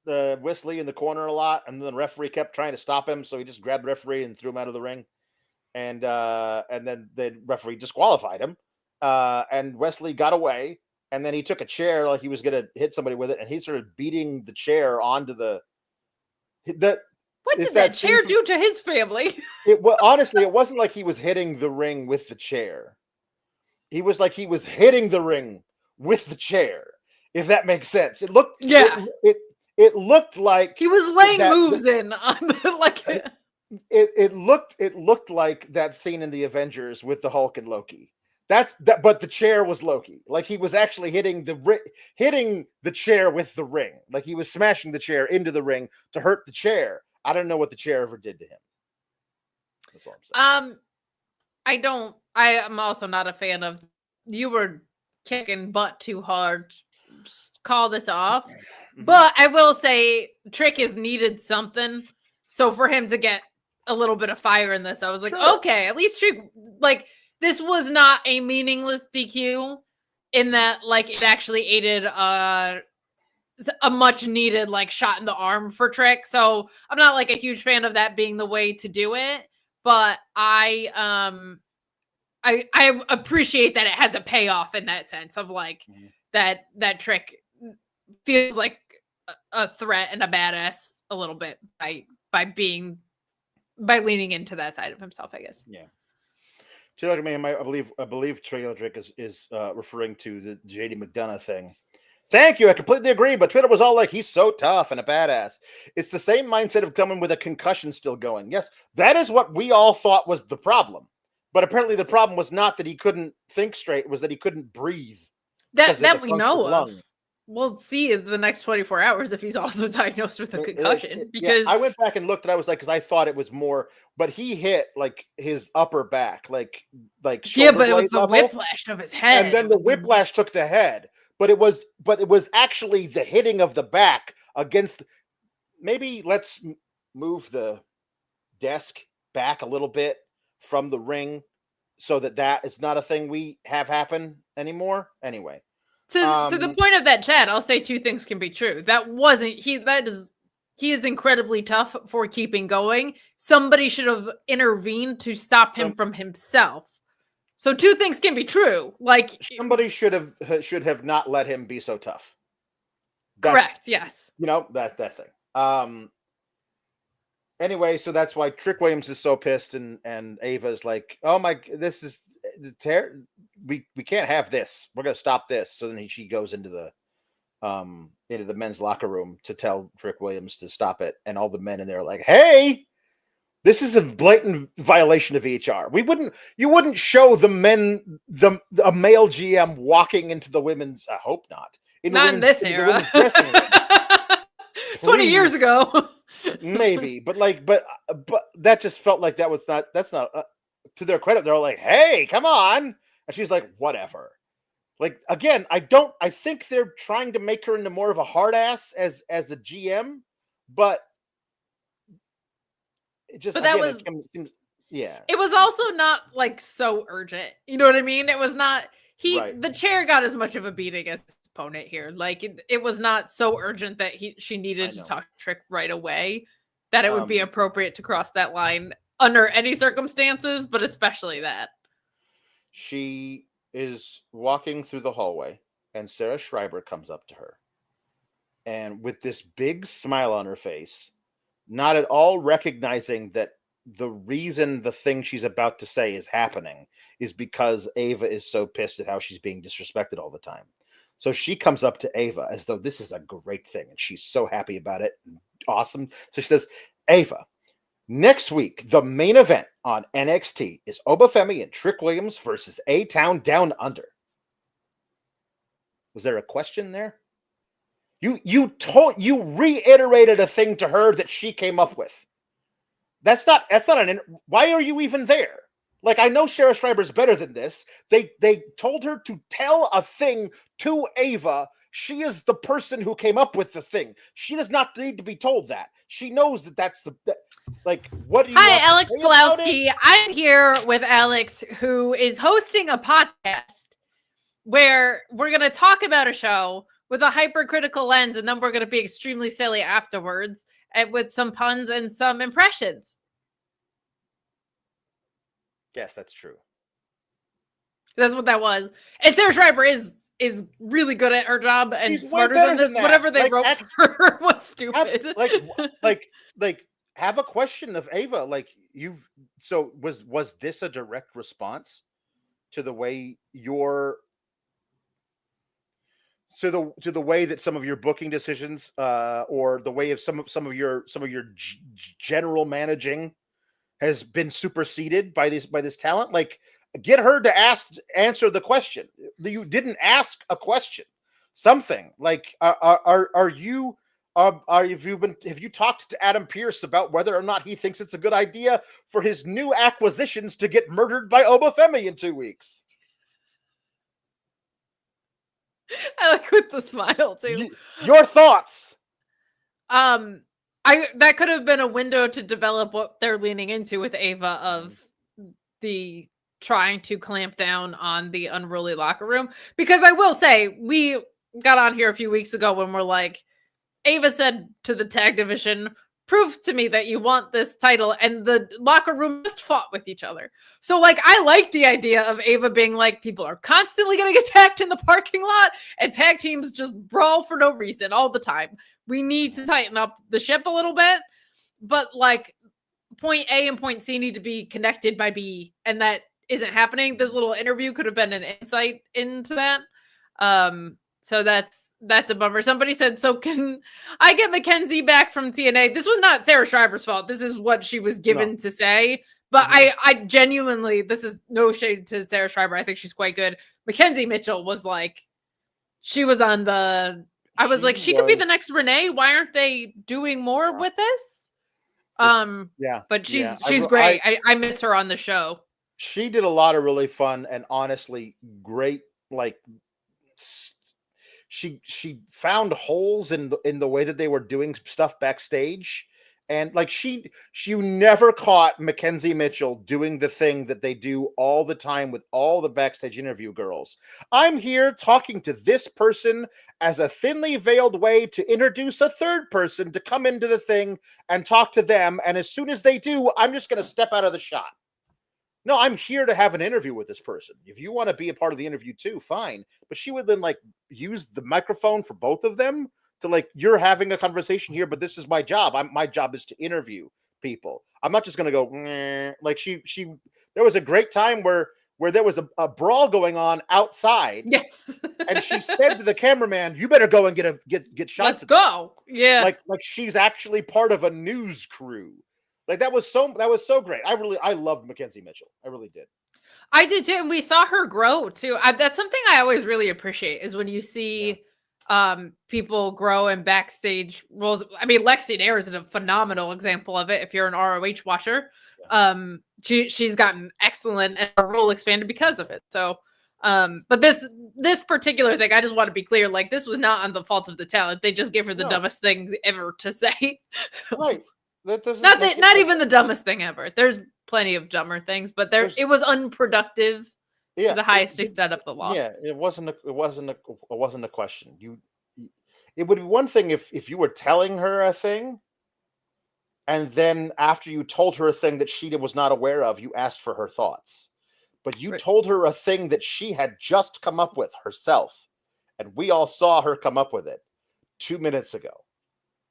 Wes Lee in the corner a lot, and then the referee kept trying to stop him, so he just grabbed the referee and threw him out of the ring. And then the referee disqualified him. And Wes Lee got away, and then he took a chair like he was gonna hit somebody with it, and he started beating the chair onto the What did that chair do to his family? Honestly, it wasn't like he was hitting the ring with the chair. He was hitting the ring with the chair, if that makes sense. It looked it looked like he was laying moves in on it looked like that scene in the Avengers with the Hulk and Loki. But the chair was Loki. Like he was actually hitting the chair with the ring. Like he was smashing the chair into the ring to hurt the chair. I don't know what the chair ever did to him. That's all I'm saying. I am also not a fan of you were kicking butt too hard. Just call this off. Mm-hmm. But I will say Trick has needed something. So for him to get a little bit of fire in this, I was like, okay, at least Trick, like this was not a meaningless DQ in that like it actually aided a much needed like shot in the arm for Trick. So I'm not like a huge fan of that being the way to do it, but I appreciate that it has a payoff in that sense of like that Trick feels like a threat and a badass a little bit by leaning into that side of himself, I guess. Yeah. I believe Trick is referring to the JD McDonough thing. Thank you. I completely agree. But Twitter was all like, he's so tough and a badass. It's the same mindset of coming with a concussion still going. Yes, that is what we all thought was the problem. But apparently the problem was not that he couldn't think straight. It was that he couldn't breathe. That we know of. We'll see in the next 24 hours if he's also diagnosed with a concussion. Because I went back and looked and I was like, because I thought it was more, but he hit like his upper back, like yeah, but it was the whiplash of his head. And then the whiplash took the head. But it was actually the hitting of the back against. Maybe let's move the desk back a little bit from the ring so that is not a thing we have happen anymore. Anyway, to the point of that chat, I'll say two things can be true. He is incredibly tough for keeping going. Somebody should have intervened to stop him from himself. So two things can be true. Like somebody should have not let him be so tough. Correct. Yes. That thing. Anyway, so that's why Trick Williams is so pissed, and Ava's like, "Oh my, this is we can't have this. We're gonna stop this." So then she goes into the men's locker room to tell Trick Williams to stop it, and all the men in there are like, "Hey, this is a blatant violation of HR. You wouldn't show the men a male GM walking into the women's. I hope not. Not in this era. 20 years ago, maybe. But that just felt like that's not to their credit. They're all like, "Hey, come on," and she's like, "Whatever." Like again, I think they're trying to make her into more of a hard ass as a GM, but. It was also not like so urgent. You know what I mean? It was not the chair got as much of a beating as his opponent here. Like it was not so urgent that she needed to talk Trick right away that it would be appropriate to cross that line under any circumstances, but especially that. She is walking through the hallway and Sarah Schreiber comes up to her and with this big smile on her face, not at all recognizing that the reason the thing she's about to say is happening is because Ava is so pissed at how she's being disrespected all the time. So she comes up to Ava as though this is a great thing, and she's so happy about it. Awesome. So she says, Ava, next week, the main event on NXT is Femi and Trick Williams versus A-Town Down Under. Was there a question there? You reiterated a thing to her that she came up with. That's not why are you even there? Like, I know Sarah Schreiber's better than this. They told her to tell a thing to Ava. She is the person who came up with the thing. She does not need to be told that. She knows that that's what do you Hi, Alex Pulowski. I'm here with Alex, who is hosting a podcast where we're going to talk about a show with a hypercritical lens, and then we're going to be extremely silly afterwards with some puns and some impressions. Yes, that's true. That's what that was. And Sarah Schreiber is really good at her job and She's smarter than this. That. Whatever they wrote for her was stupid. Have a question of Ava. Was this a direct response to the way to the way that some of your booking decisions or the way of some of your general managing has been superseded by this talent? Like, get her to answer the question. You didn't ask a question. Something like, have you talked to Adam Pearce about whether or not he thinks it's a good idea for his new acquisitions to get murdered by Femi in 2 weeks? I like with the smile too. Your thoughts? That could have been a window to develop what they're leaning into with Ava of the trying to clamp down on the unruly locker room. Because I will say, we got on here a few weeks ago when we're like, Ava said to the tag division, prove to me that you want this title, and the locker room just fought with each other. So, like, I like the idea of Ava being like, people are constantly going to get tagged in the parking lot, and tag teams just brawl for no reason all the time. We need to tighten up the ship a little bit, but, like, point A and point C need to be connected by B, and that isn't happening. This little interview could have been an insight into that. So that's a bummer. Somebody said, so can I get Mackenzie back from TNA? This was not Sarah Schreiber's fault. This is what she was given to say. But I genuinely, this is no shade to Sarah Schreiber. I think she's quite good. Mackenzie Mitchell was like, she was on the, I was like, she could be the next Renee. Why aren't they doing more with this? But she's great. I miss her on the show. She did a lot of really fun and honestly great, like, she found holes in the way that they were doing stuff backstage, and like you never caught Mackenzie Mitchell doing the thing that they do all the time with all the backstage interview girls. I'm here talking to this person as a thinly veiled way to introduce a third person to come into the thing and talk to them, and as soon as they do, I'm just going to step out of the shot. No, I'm here to have an interview with this person. If you want to be a part of the interview too, fine. But she would then like use the microphone for both of them to like, you're having a conversation here, but this is my job. My job is to interview people. I'm not just going to go, meh. Like there was a great time where there was a brawl going on outside. Yes. And she said to the cameraman, you better go and get shots. Let's go. Yeah. Like she's actually part of a news crew. Like that was so great. I loved Mackenzie Mitchell. I really did. I did too, and we saw her grow too. That's something I always really appreciate is when you see people grow in backstage roles. I mean, Lexi Nair is a phenomenal example of it. If you're an ROH watcher, she's gotten excellent and her role expanded because of it. So, but this particular thing, I just want to be clear. Like, this was not on the fault of the talent. They just gave her the dumbest thing ever to say. So, right. Not even the dumbest thing ever. There's plenty of dumber things, but it was unproductive to the highest extent of the law. Yeah, it wasn't a question. It would be one thing if you were telling her a thing, and then after you told her a thing that she was not aware of, you asked for her thoughts. But you told her a thing that she had just come up with herself, and we all saw her come up with it. 2 minutes ago.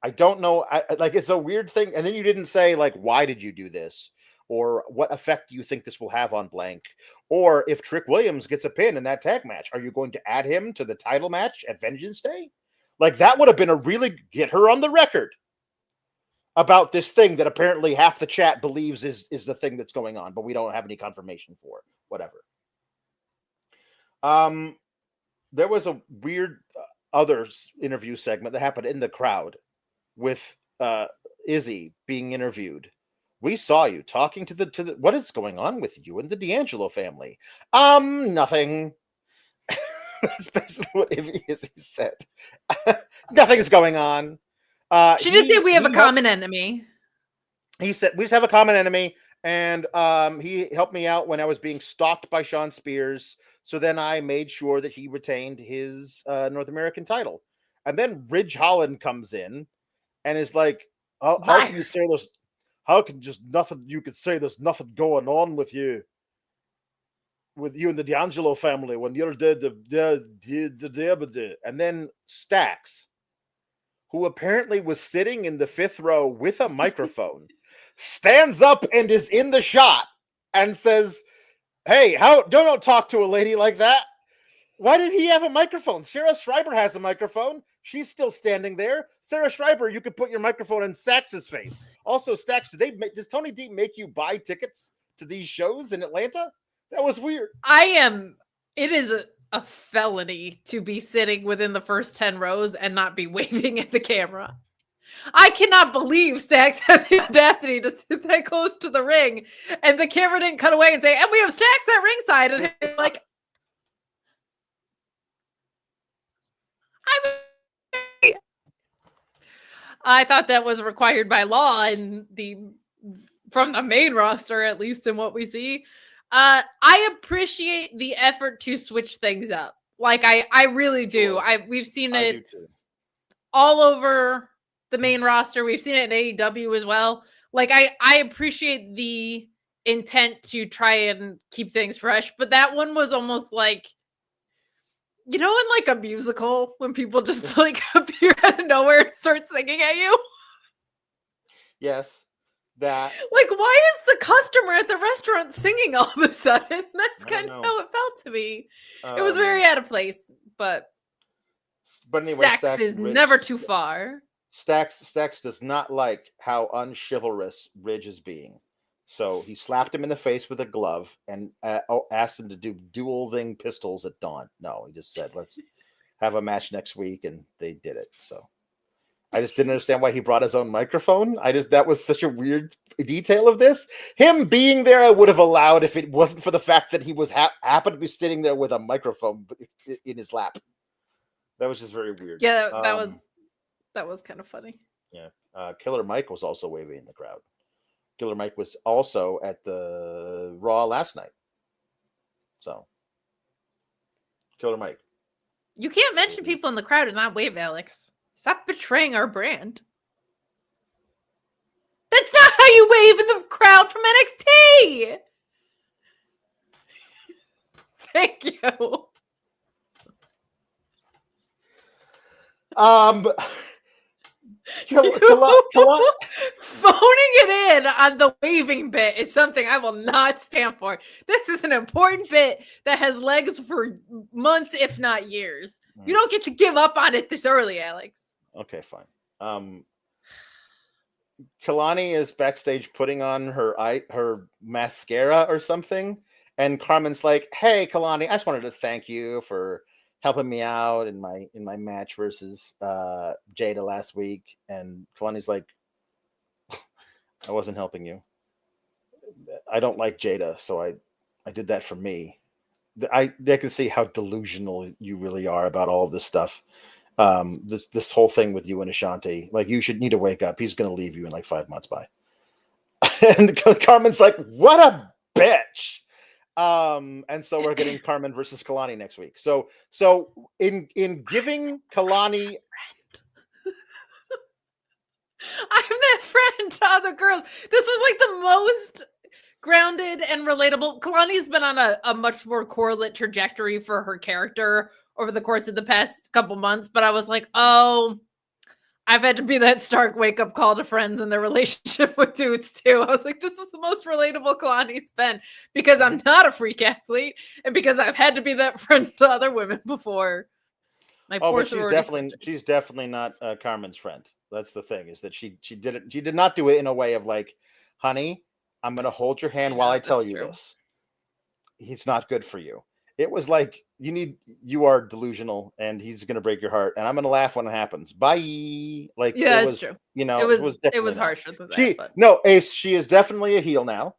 I don't know. It's a weird thing. And then you didn't say, like, why did you do this? Or what effect do you think this will have on blank? Or if Trick Williams gets a pin in that tag match, are you going to add him to the title match at Vengeance Day? Like, that would have been a really get her on the record about this thing that apparently half the chat believes is the thing that's going on, but we don't have any confirmation for. Whatever. There was a weird other interview segment that happened in the crowd with Izzy being interviewed. We saw you talking to the what is going on with you and the D'Angelo family? Nothing. That's basically what Izzy said. Nothing's going on. She did say we have a common enemy. He said we just have a common enemy, and he helped me out when I was being stalked by Sean Spears. So then I made sure that he retained his North American title. And then Ridge Holland comes in and is like, how can you say there's you could say there's nothing going on with you and the D'Angelo family when you're dead. And then Stax, who apparently was sitting in the 5th row with a microphone, stands up and is in the shot and says, hey, don't talk to a lady like that. Why did he have a microphone? Sarah Schreiber has a microphone. She's still standing there. Sarah Schreiber, you could put your microphone in Stax's face. Also, Stax, does Tony D make you buy tickets to these shows in Atlanta? That was weird. It is a felony to be sitting within the first 10 rows and not be waving at the camera. I cannot believe Stax had the audacity to sit that close to the ring and the camera didn't cut away and say, and we have Stax at ringside. And like, I thought that was required by law and from the main roster, at least in what we see. I appreciate the effort to switch things up. Like I really do. We've seen it all over the main roster. We've seen it in AEW as well. Like I appreciate the intent to try and keep things fresh, but that one was almost like, you know, in like a musical when people just like appear out of nowhere and start singing at you. Yes. That, like, why is the customer at the restaurant singing all of a sudden? That's kind of how it felt to me. It was very out of place, but anyway, Stax is never too far. Stax does not like how unchivalrous Ridge is being. So he slapped him in the face with a glove and asked him to do dual-thing pistols at dawn. No, he just said, let's have a match next week, and they did it. So I just didn't understand why he brought his own microphone. That was such a weird detail of this. Him being there, I would have allowed if it wasn't for the fact that he was happened to be sitting there with a microphone in his lap. That was just very weird. Yeah, that was kind of funny. Yeah. Killer Mike was also waving in the crowd. Killer Mike was also at the Raw last night. So, Killer Mike. You can't mention people in the crowd and not wave, Alex. Stop betraying our brand. That's not how you wave in the crowd from NXT. Thank you. Phoning it in on the waving bit is something I will not stand for. This is an important bit that has legs for months, if not years. You don't get to give up on it this early, Alex. Okay, fine. Kalani is backstage putting on her mascara or something, and Carmen's like, "Hey, Kalani, I just wanted to thank you for helping me out in my match versus Jada last week." And Kalani's like, "I wasn't helping you. I don't like Jada, so I did that for me." I can see how delusional you really are about all of this stuff. This whole thing with you and Ashanti, like, you should need to wake up. He's going to leave you in like 5 months. Bye. And Carmen's like, "What a bitch." And so we're getting Carmen versus Kalani next week. So in giving Kalani, I'm that friend to other girls. This was like the most grounded and relatable. Kalani's been on a much more correlate trajectory for her character over the course of the past couple months, but I was like, oh, I've had to be that stark wake-up call to friends in their relationship with dudes, too. I was like, this is the most relatable Kalani's been because I'm not a freak athlete and because I've had to be that friend to other women before. But she's definitely not Carmen's friend. That's the thing, is that she did not do it in a way of like, honey, I'm going to hold your hand while I tell you this. He's not good for you. It was like, you are delusional and he's going to break your heart and I'm going to laugh when it happens. Bye. Like, yeah, it was true. It was harsher than that. No, Ace, she is definitely a heel now.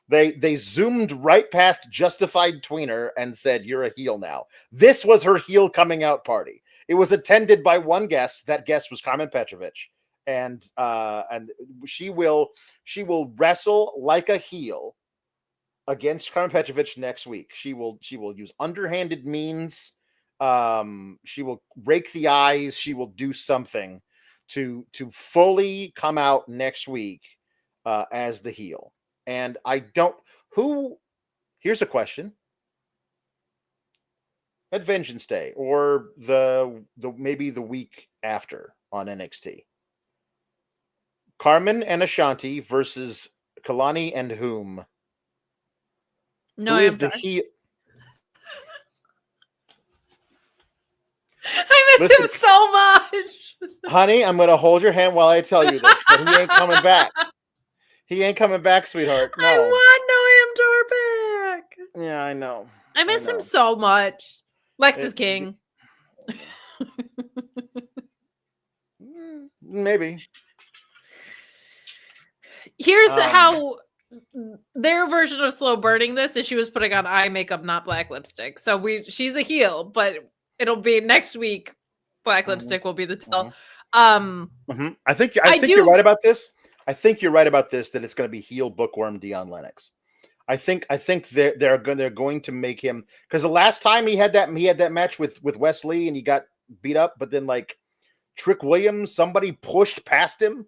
They zoomed right past justified tweener and said, you're a heel now. This was her heel coming out party. It was attended by one guest. That guest was Carmen Petrovich. And she will wrestle like a heel against Carmen Petrovich next week. She will use underhanded means. She will rake the eyes. She will do something to fully come out next week as the heel. And here's a question. At Vengeance Day or the maybe the week after on NXT. Carmen and Ashanti versus Kalani and whom? No, who is the heel? I miss him so much. Honey, I'm going to hold your hand while I tell you this, but he ain't coming back. He ain't coming back, sweetheart. No. I want Noam Dar back. Yeah, I know. I miss him so much. Lex is king. Maybe. Here's how their version of slow burning this is she was putting on eye makeup, not black lipstick. So she's a heel, but it'll be next week. Black lipstick will be the tell. I think you're right about this. I think you're right about this, that it's going to be heel bookworm Dion Lennox. I think they're going to make him, because the last time he had that match with Wes Lee and he got beat up, but then like Trick Williams, somebody pushed past him.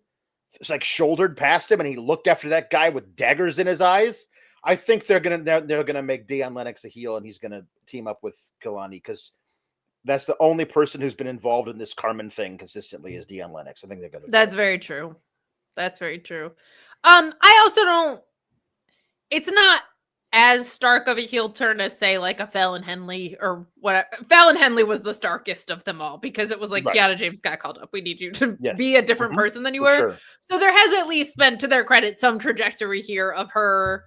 It's like shouldered past him and he looked after that guy with daggers in his eyes. I think they're gonna make Dion Lennox a heel and he's gonna team up with Kalani, because that's the only person who's been involved in this Carmen thing consistently is Dion Lennox. I think they're gonna. That's very true. That's very true. I also don't. It's not as stark of a heel turn as, say, like a Fallon Henley or what. Fallon Henley was the starkest of them all because it was like, Kiana James got called up. We need you to be a different person than you were. Sure. So there has at least been, to their credit, some trajectory here of her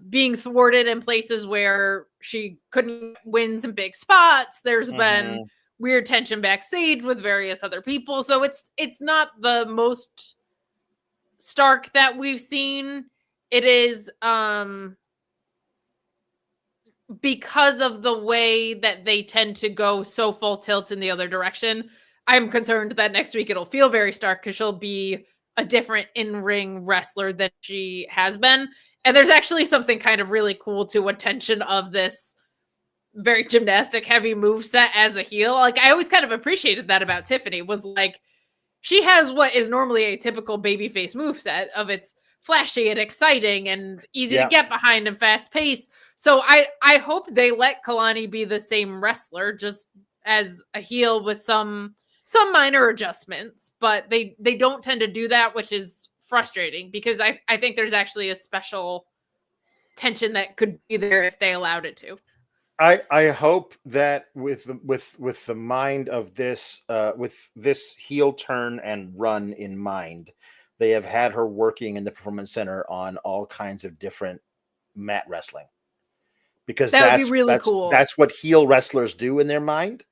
being thwarted in places where she couldn't win some big spots. There's been weird tension backstage with various other people. So it's not the most stark that we've seen. It is because of the way that they tend to go so full tilt in the other direction. I'm concerned that next week it'll feel very stark because she'll be a different in-ring wrestler than she has been. And there's actually something kind of really cool to attention of this very gymnastic heavy moveset as a heel. Like, I always kind of appreciated that about Tiffany, was like, she has what is normally a typical babyface moveset of it's flashy and exciting and easy to get behind and fast paced. So I hope they let Kalani be the same wrestler, just as a heel with some minor adjustments, but they don't tend to do that, which is frustrating because I think there's actually a special tension that could be there if they allowed it to. I hope that with the mind of this with this heel turn and run in mind, they have had her working in the Performance Center on all kinds of different mat wrestling, because that would be really cool. That's what heel wrestlers do in their mind.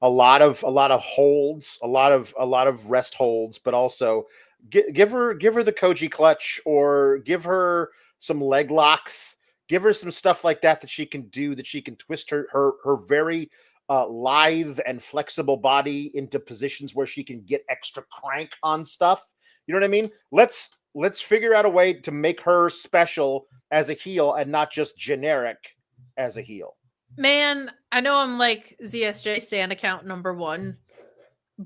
A lot of holds, a lot of rest holds, but also give her the Koji clutch, or give her some leg locks. Give her some stuff like that she can do, that she can twist her very lithe and flexible body into positions where she can get extra crank on stuff. You know what I mean? Let's figure out a way to make her special as a heel and not just generic as a heel. Man, I know I'm like ZSJ Stan account number 1,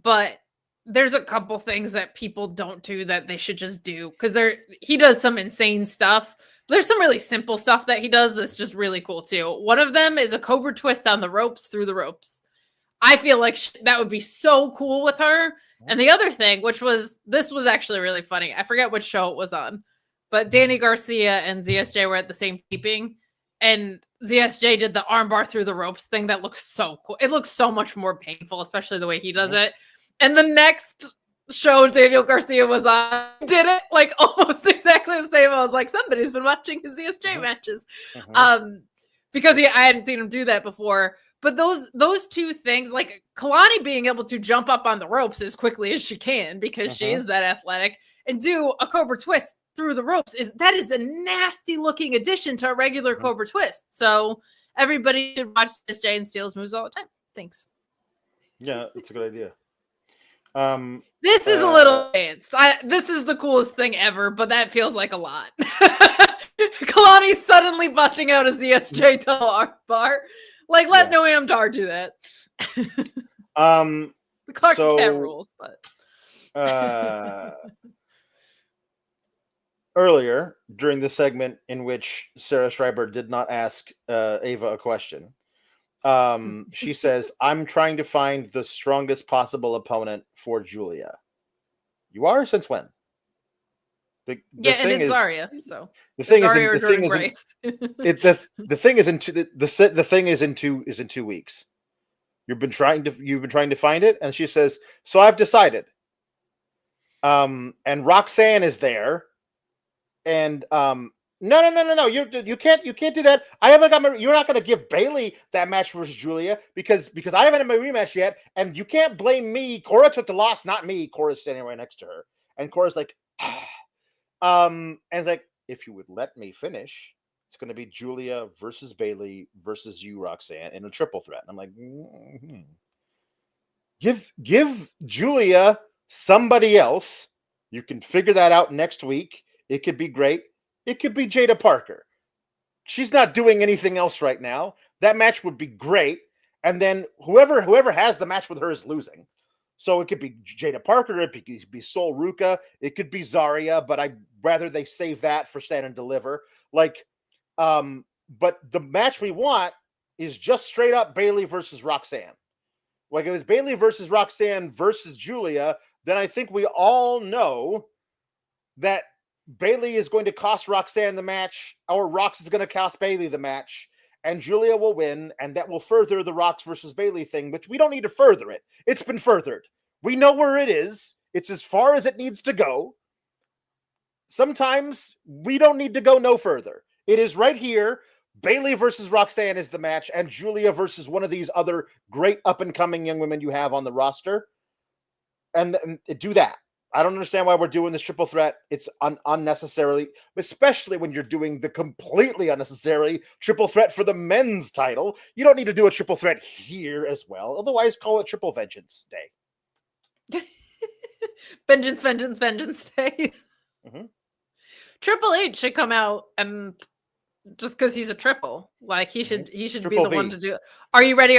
but there's a couple things that people don't do that they should just do, because he does some insane stuff. There's some really simple stuff that he does that's just really cool too. One of them is a cobra twist on the ropes through the ropes. I feel like that would be so cool with her. And the other thing, this was actually really funny. I forget which show it was on, but Danny Garcia and ZSJ were at the same taping, and ZSJ did the armbar through the ropes thing that looks so cool. It looks so much more painful, especially the way he does it. And the next show Daniel Garcia was on did it like almost exactly the same. I was like, somebody's been watching his ZSJ matches. Because I hadn't seen him do that before. But those two things, like Kalani being able to jump up on the ropes as quickly as she can because she is that athletic, and do a Cobra twist through the ropes, is a nasty looking addition to a regular Cobra twist. So everybody should watch this Jay and Steele's moves all the time. Thanks. Yeah, it's a good idea. This is a little advanced. This is the coolest thing ever, but that feels like a lot. Kalani suddenly busting out a ZSJ toe arm bar. Like, let Noam Dar do that. The Clark Cat rules, but earlier during the segment in which Sarah Schreiber did not ask Ava a question, she says, "I'm trying to find the strongest possible opponent for Giulia." You are? Since when? And it's Zarya. So the thing is in 2 weeks. You've been trying to find it, and she says, "So I've decided." And Roxanne is there, and no, you can't do that. I haven't got you're not going to give Bayley that match versus Giulia because I haven't had my rematch yet, and you can't blame me. Cora took the loss, not me. Cora's standing right next to her, and Cora's like, and it's like, if you would let me finish, it's going to be Giulia versus Bayley versus you, Roxanne, in a triple threat. And I'm like, give Giulia somebody else. You can figure that out next week. It could be great. It could be Jada Parker. She's not doing anything else right now. That match would be great. And then whoever has the match with her is losing. So it could be Jada Parker, it could be Sol Ruka, it could be Zarya, but I'd rather they save that for Stand and Deliver. But the match we want is just straight up Bayley versus Roxanne. Like, if it's Bayley versus Roxanne versus Giulia, then I think we all know that Bayley is going to cost Roxanne the match, or Rox is going to cost Bayley the match, and Giulia will win, and that will further the Rox versus Bayley thing, which we don't need to further it. It's been furthered. We know where it is. It's as far as it needs to go. Sometimes we don't need to go no further. It is right here. Bayley versus Roxanne is the match, and Giulia versus one of these other great up-and-coming young women you have on the roster. And do that. I don't understand why we're doing this triple threat. It's unnecessarily, especially when you're doing the completely unnecessary triple threat for the men's title. You don't need to do a triple threat here as well. Otherwise, call it Triple Vengeance Day. Vengeance Day. Triple H should come out, and just because he's a triple, like he should triple be the one to do it. Are you ready?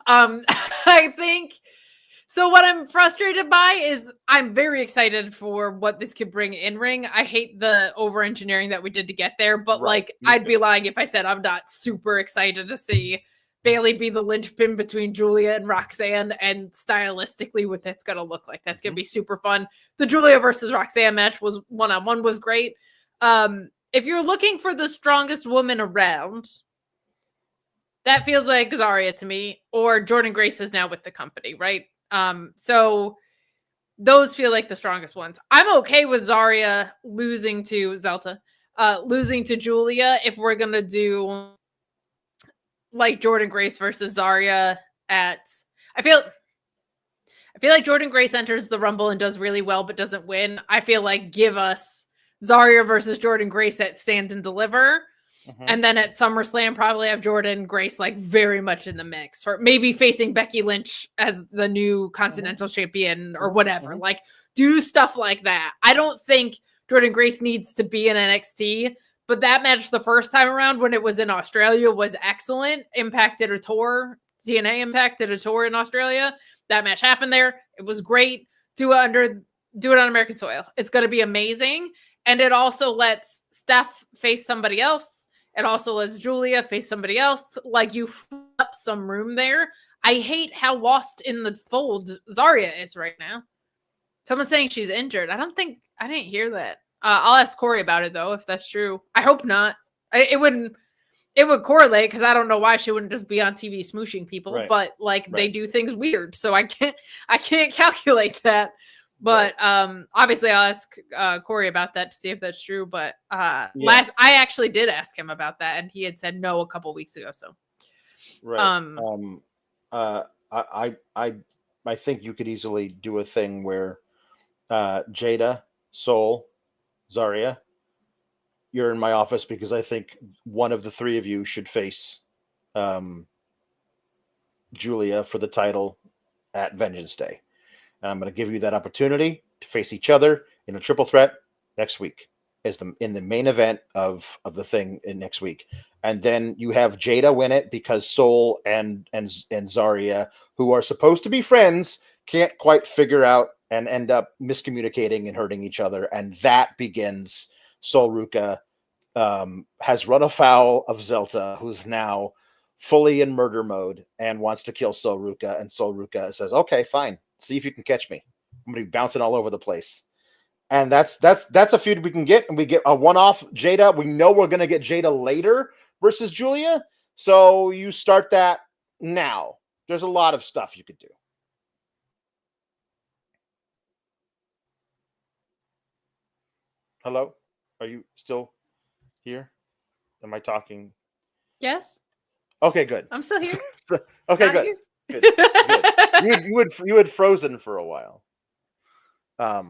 I think. So what I'm frustrated by is I'm very excited for what this could bring in ring. I hate the over engineering that we did to get there, but I'd be lying if I said I'm not super excited to see Bayley be the linchpin between Giulia and Roxanne, and stylistically what that's going to look like. That's going to be super fun. The Giulia versus Roxanne match was one-on-one was great. If you're looking for the strongest woman around, that feels like Zarya to me, or Jordan Grace is now with the company, right? So those feel like the strongest ones. I'm okay with Zarya losing to Giulia if we're going to do like Jordan Grace versus Zarya I feel like Jordan Grace enters the Rumble and does really well, but doesn't win. I feel like give us Zarya versus Jordan Grace at Stand and Deliver. And then at SummerSlam, probably have Jordan Grace like very much in the mix for maybe facing Becky Lynch as the new Continental Champion or whatever. Like, do stuff like that. I don't think Jordan Grace needs to be in NXT, but that match the first time around when it was in Australia was excellent. Impacted a tour. TNA impacted a tour in Australia. That match happened there. It was great. Do it on American soil. It's going to be amazing. And it also lets Steph face somebody else. It also lets Giulia face somebody else. Like, you free up some room there. I hate how lost in the fold Zarya is right now. Someone's saying she's injured. I didn't hear that. I'll ask Corey about it though, if that's true. I hope not. It would correlate because I don't know why she wouldn't just be on TV smooshing people, Right. but like they do things weird, so I can't calculate that. But obviously I'll ask Corey about that to see if that's true. But I actually did ask him about that, and he had said no a couple weeks ago. So I think you could easily do a thing where Jada, Soul, Zarya, you're in my office because I think one of the three of you should face Giulia for the title at Vengeance Day. And I'm going to give you that opportunity to face each other in a triple threat next week in the main event of the thing in next week. And then you have Jada win it because Soul and Zarya, who are supposed to be friends, can't quite figure out and end up miscommunicating and hurting each other. And that begins Sol Ruca has run afoul of Zelta, who's now fully in murder mode and wants to kill Sol Ruca. And Sol Ruca says, okay, fine. See if you can catch me. I'm going to be bouncing all over the place. And that's a feud we can get. And we get a one-off Jada. We know we're going to get Jada later versus Giulia. So you start that now. There's a lot of stuff you could do. Hello? Are you still here? Am I talking? yes. Okay, good. I'm still here. Okay, good. Good. You had frozen for a while. Yeah.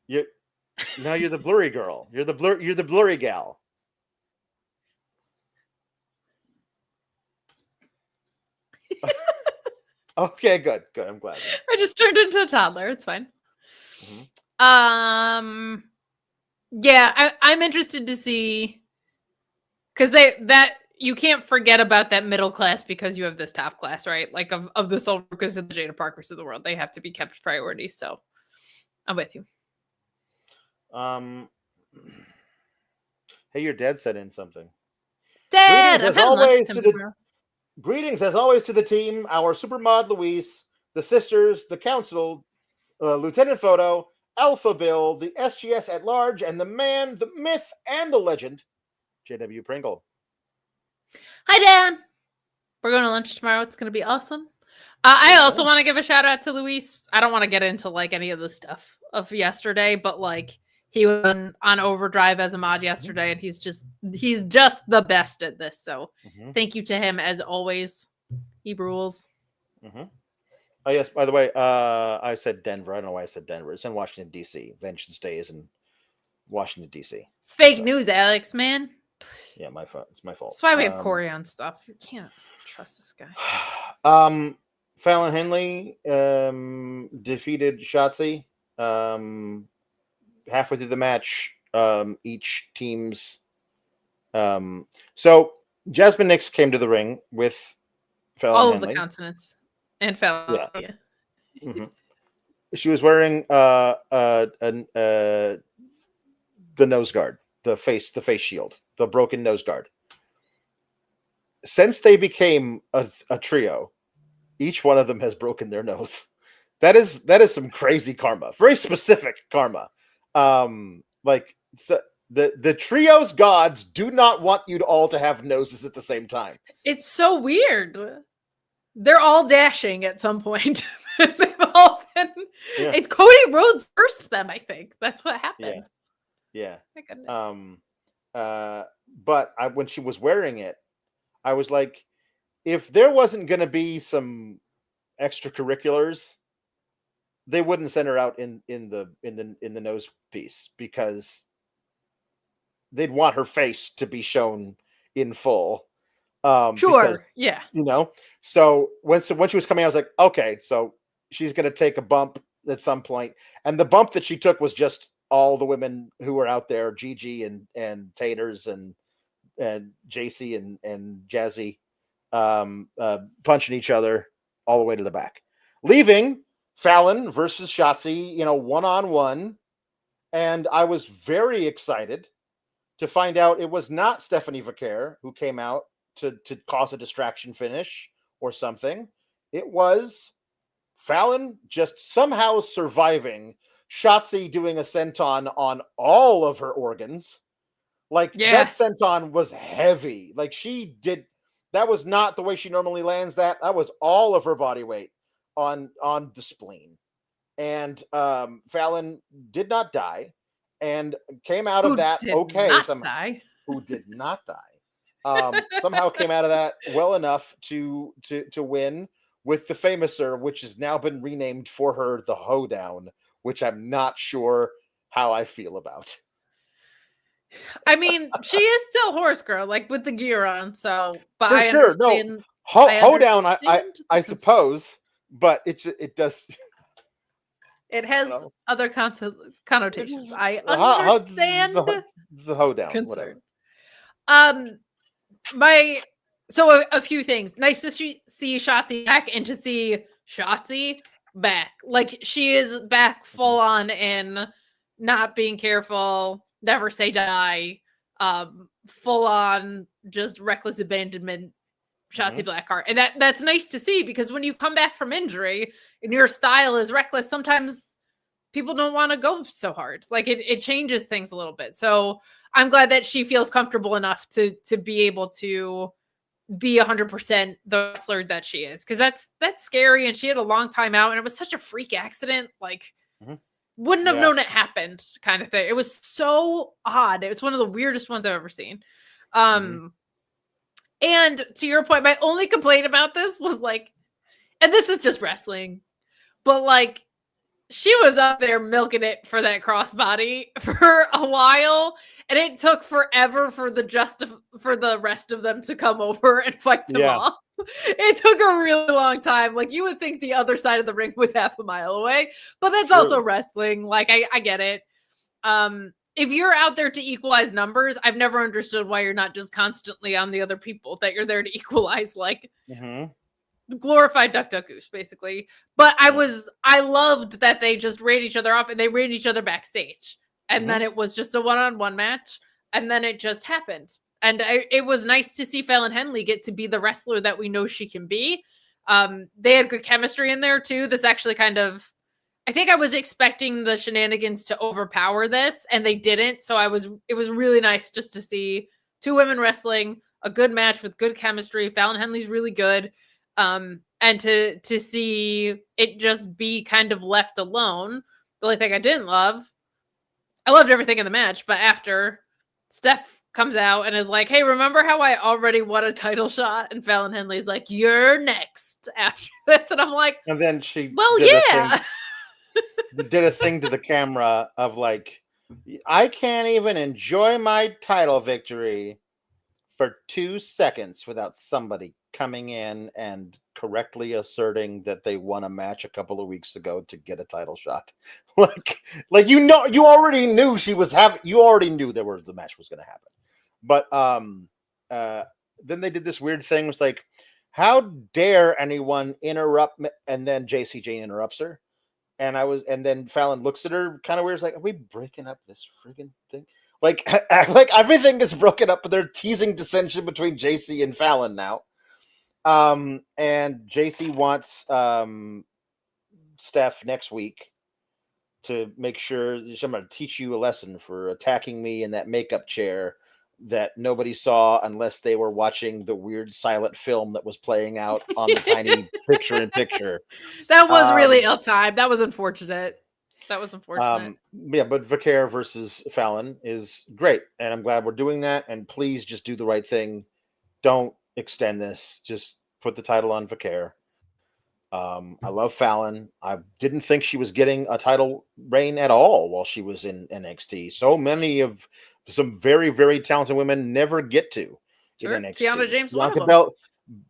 You're the blurry girl. You're the blurry gal. Okay, good. I'm glad. I just turned into a toddler. It's fine. Mm-hmm. Yeah, I'm interested to see because you can't forget about that middle class because you have this top class, right? Like of the Sol Rucas and the Jada Parkers of the world, they have to be kept priority. So I'm with you. Hey, your dad sent in something. Dad, Greetings as always to the team, our supermod Luis, the sisters, the council, Lieutenant Photo, Alpha Bill, the SGS at large, and the man, the myth, and the legend, JW Pringle. Hi, Dad. We're going to lunch tomorrow. It's going to be awesome. I also want to give a shout out to Luis. I don't want to get into like any of the stuff of yesterday, but like he was on overdrive as a mod yesterday, and he's just the best at this. So thank you to him as always. He rules. Oh yes, by the way, I said Denver. I don't know why I said Denver. It's in Washington D.C. Vengeance Day is in Washington D.C. Fake news, Alex, man. Yeah, my fault. It's my fault. That's why we have Corey on stuff. You can't trust this guy. Fallon Henley defeated Shotzi. Halfway through the match, each team's so Jasmine Nix came to the ring with Fallon all Henley. Of the consonants and Fallon. Yeah. She was wearing the nose guard, the face shield, the broken nose guard. Since they became a trio, each one of them has broken their nose. That is some crazy karma, very specific karma. Like the trio's gods do not want you to all to have noses at the same time. It's so weird. They're all dashing at some point. They've all been. Yeah. It's Cody Rhodes cursed them. I think that's what happened. Yeah. My goodness. But when she was wearing it, I was like, if there wasn't going to be some extracurriculars, they wouldn't send her out in the nose piece because they'd want her face to be shown in full. Sure. Because, yeah. So when she was coming out, I was like, okay, so she's going to take a bump at some point. And the bump that she took was just all the women who were out there, Gigi and Taters and JC and Jazzy, punching each other all the way to the back, leaving Fallon versus Shotzi, 1-on-1. And I was very excited to find out it was not Stephanie Vaquer who came out to cause a distraction finish or something. It was Fallon just somehow surviving, Shotzi doing a senton on all of her organs. Like that senton was heavy. Like that was not the way she normally lands that. That was all of her body weight on the spleen. And Fallon did not die and came out of that okay. Who did not die. Somehow came out of that well enough to win with the famouser, which has now been renamed for her the Hoedown, which I'm not sure how I feel about. I mean, she is still horse girl, like with the gear on. So, but for I sure, understand. Hoedown, I suppose, but it does. It has other connotations. I understand the Hoedown, whatever. So a few things. Nice to see Shotzi back and to see Shotzi back. Like she is back full on in not being careful, never say die, full on just reckless abandonment, Shotzi Blackheart. And that's nice to see because when you come back from injury and your style is reckless, sometimes people don't want to go so hard. Like it changes things a little bit. So I'm glad that she feels comfortable enough to be able to be 100% the wrestler that she is. Cause that's scary. And she had a long time out and it was such a freak accident. Like wouldn't have known it happened kind of thing. It was so odd. It was one of the weirdest ones I've ever seen. And to your point, my only complaint about this was like, and this is just wrestling, but like, she was up there milking it for that crossbody for a while, and it took forever for the rest of them to come over and fight them off. It took a really long time. Like you would think the other side of the ring was half a mile away, but that's also wrestling. Like I get it. If you're out there to equalize numbers, I've never understood why you're not just constantly on the other people, that you're there to equalize like glorified Duck Duck Goose, basically. But I loved that they just raid each other off and they raid each other backstage. And then it was just a one-on-one match. And then it just happened. And it was nice to see Fallon Henley get to be the wrestler that we know she can be. They had good chemistry in there too. This actually I think I was expecting the shenanigans to overpower this and they didn't. So it was really nice just to see two women wrestling, a good match with good chemistry. Fallon Henley's really good. And to see it just be kind of left alone. The only thing I didn't love, I loved everything in the match, but after Steph comes out and is like, hey, remember how I already won a title shot? And Fallon Henley's like, you're next after this. And I'm like, and then she did a thing to the camera of like, I can't even enjoy my title victory for 2 seconds without somebody coming in and correctly asserting that they won a match a couple of weeks ago to get a title shot. like you already knew you already knew the match was going to happen. But then they did this weird thing. It was like, how dare anyone interrupt me? And then JC Jane interrupts her. And then Fallon looks at her kind of weird. It's like, are we breaking up this friggin' thing? Like everything is broken up, but they're teasing dissension between JC and Fallon now. And JC wants Steph next week to make sure I'm going to teach you a lesson for attacking me in that makeup chair that nobody saw unless they were watching the weird silent film that was playing out on the tiny picture-in-picture. That was really ill-timed. That was unfortunate. But Vaquer versus Fallon is great, and I'm glad we're doing that. And please just do the right thing. Don't extend this. Just put the title on Vaquer. I love Fallon. I didn't think she was getting a title reign at all while she was in NXT. So many of some very, very talented women never get to in NXT. Kiana James, one of them.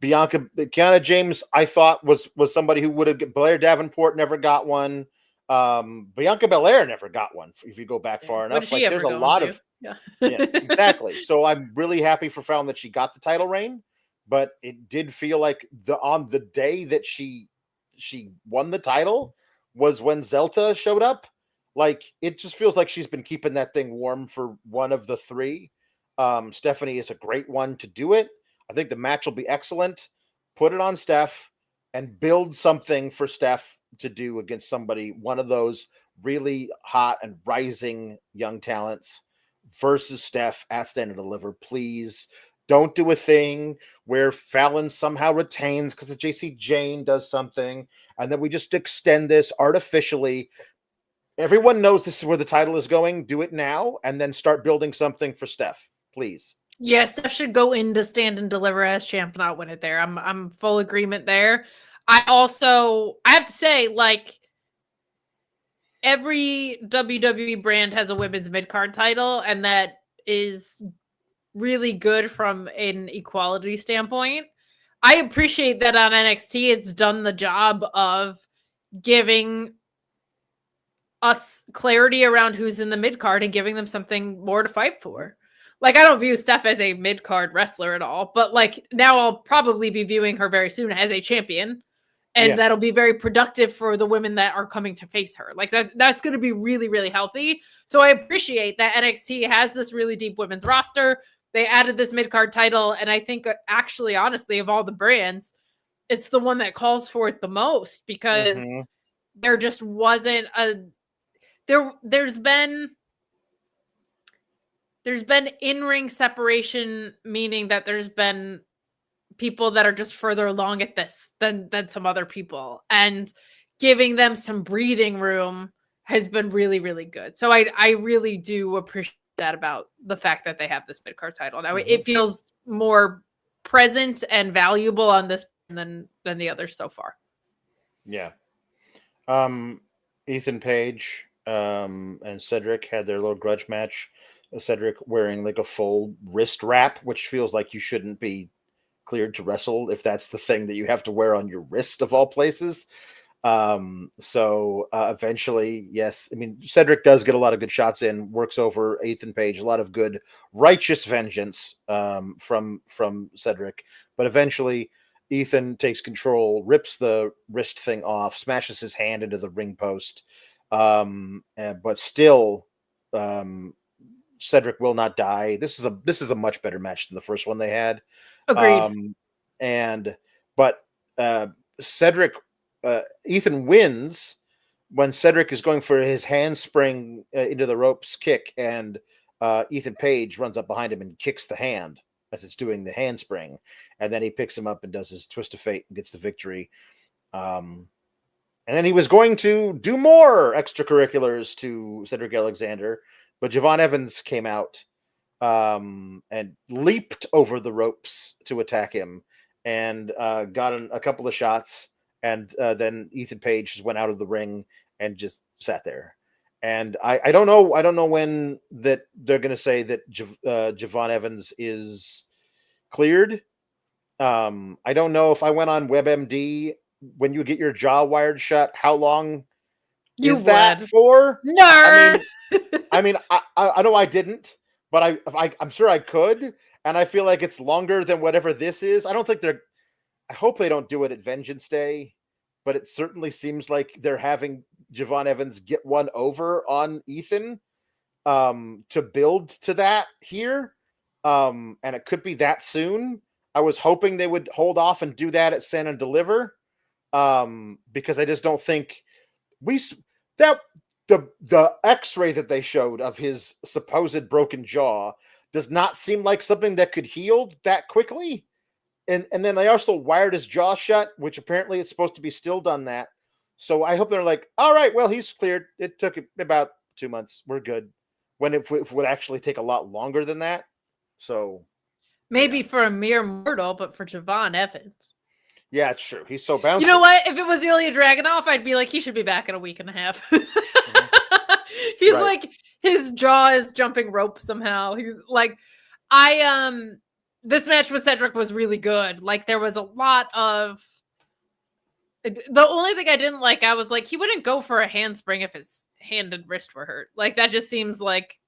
Kiana James, I thought was somebody who would have. Blair Davenport never got one. Bianca Belair never got one. If you go back far enough, there's a lot of exactly. So I'm really happy for Fallon that she got the title reign, but it did feel like on the day that she won the title was when Zelta showed up. Like it just feels like she's been keeping that thing warm for one of the three. Stephanie is a great one to do it. I think the match will be excellent. Put it on Steph and build something for Steph to do against somebody, one of those really hot and rising young talents versus Steph at Stand and Deliver. Please don't do a thing where Fallon somehow retains because the JC Jane does something, and then we just extend this artificially. Everyone knows this is where the title is going. Do it now, and then start building something for Steph, please. Yes, Steph should go in to Stand and Deliver as champ, not win it there. I'm full agreement there. I have to say, like, every WWE brand has a women's mid-card title, and that is really good from an equality standpoint. I appreciate that on NXT, it's done the job of giving us clarity around who's in the mid-card and giving them something more to fight for. Like, I don't view Steph as a mid-card wrestler at all, but like now I'll probably be viewing her very soon as a champion. And that'll be very productive for the women that are coming to face her. Like that's going to be really, really healthy. So I appreciate that NXT has this really deep women's roster. They added this mid-card title. And I think actually, honestly, of all the brands, it's the one that calls for it the most because there just wasn't there's been in-ring separation, meaning that there's been people that are just further along at this than some other people, and giving them some breathing room has been really, really good. So I really do appreciate that about the fact that they have this mid-card title. Now it feels more present and valuable on this than the others so far. Yeah. Ethan Page and Cedric had their little grudge match. Cedric wearing like a full wrist wrap, which feels like you shouldn't be cleared to wrestle if that's the thing that you have to wear on your wrist of all places. Eventually, yes. I mean, Cedric does get a lot of good shots in, works over Ethan Page, a lot of good righteous vengeance from Cedric. But eventually, Ethan takes control, rips the wrist thing off, smashes his hand into the ring post. But still, Cedric will not die. This is a much better match than the first one they had. Agreed. Cedric, Ethan wins when Cedric is going for his handspring into the ropes kick, and Ethan Page runs up behind him and kicks the hand as it's doing the handspring, and then he picks him up and does his twist of fate and gets the victory. And then he was going to do more extracurriculars to Cedric Alexander, but Javon Evans came out and leaped over the ropes to attack him, and got a couple of shots, and then Ethan Page just went out of the ring and just sat there. And I don't know when that they're going to say that Javon Evans is cleared. I don't know if I went on WebMD when you get your jaw wired shut, how long is that for? Nerd. I mean, I know I didn't, but I'm sure I could, and I feel like it's longer than whatever this is. I hope they don't do it at Vengeance Day, but it certainly seems like they're having Javon Evans get one over on Ethan to build to that here, and it could be that soon. I was hoping they would hold off and do that at Stand and Deliver, because I just don't think the X-ray that they showed of his supposed broken jaw does not seem like something that could heal that quickly. And then they also wired his jaw shut, which apparently it's supposed to be still done that. So I hope they're like, all right, well, he's cleared. It took about 2 months. We're good. When it would actually take a lot longer than that. So maybe for a mere mortal, but for Javon Evans. Yeah, it's true. He's so bouncy. You know what? If it was Ilya Dragunov, I'd be like, he should be back in a week and a half. He's right. Like, his jaw is jumping rope somehow. He's like, this match with Cedric was really good. Like, there was a lot of, the only thing I didn't like, I was like, he wouldn't go for a handspring if his hand and wrist were hurt. Like, that just seems like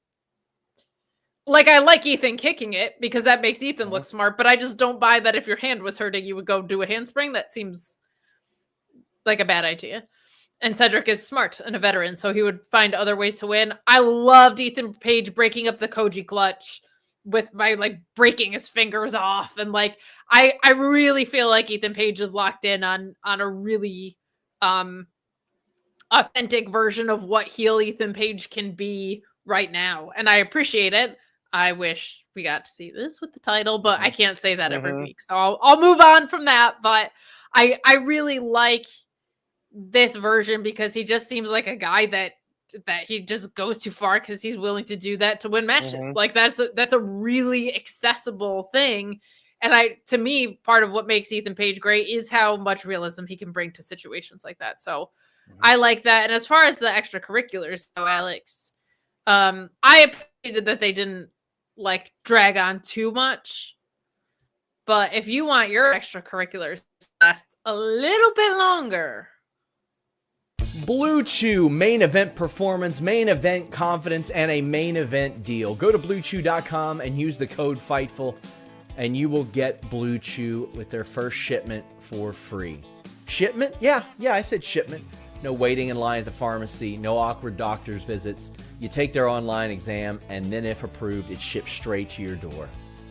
I like Ethan kicking it because that makes Ethan look smart, but I just don't buy that if your hand was hurting, you would go do a handspring. That seems like a bad idea. And Cedric is smart and a veteran, so he would find other ways to win. I loved Ethan Page breaking up the Koji clutch by like breaking his fingers off. And like, I really feel like Ethan Page is locked in on a really authentic version of what heel Ethan Page can be right now. And I appreciate it. I wish we got to see this with the title, but I can't say that every week. So I'll move on from that. But I really like this version because he just seems like a guy that he just goes too far because he's willing to do that to win matches. Like that's a really accessible thing. And to me, part of what makes Ethan Page great is how much realism he can bring to situations like that. So I like that. And as far as the extracurriculars, so Alex, I appreciated that they didn't like drag on too much. But if you want your extracurriculars to last a little bit longer, Blue Chew, main event performance, main event confidence, and a main event deal. Go to BlueChew.com and use the code FIGHTFUL, and you will get Blue Chew with their first shipment for free. Shipment? Yeah, I said shipment. No waiting in line at the pharmacy, no awkward doctor's visits. You take their online exam, and then if approved, it's shipped straight to your door.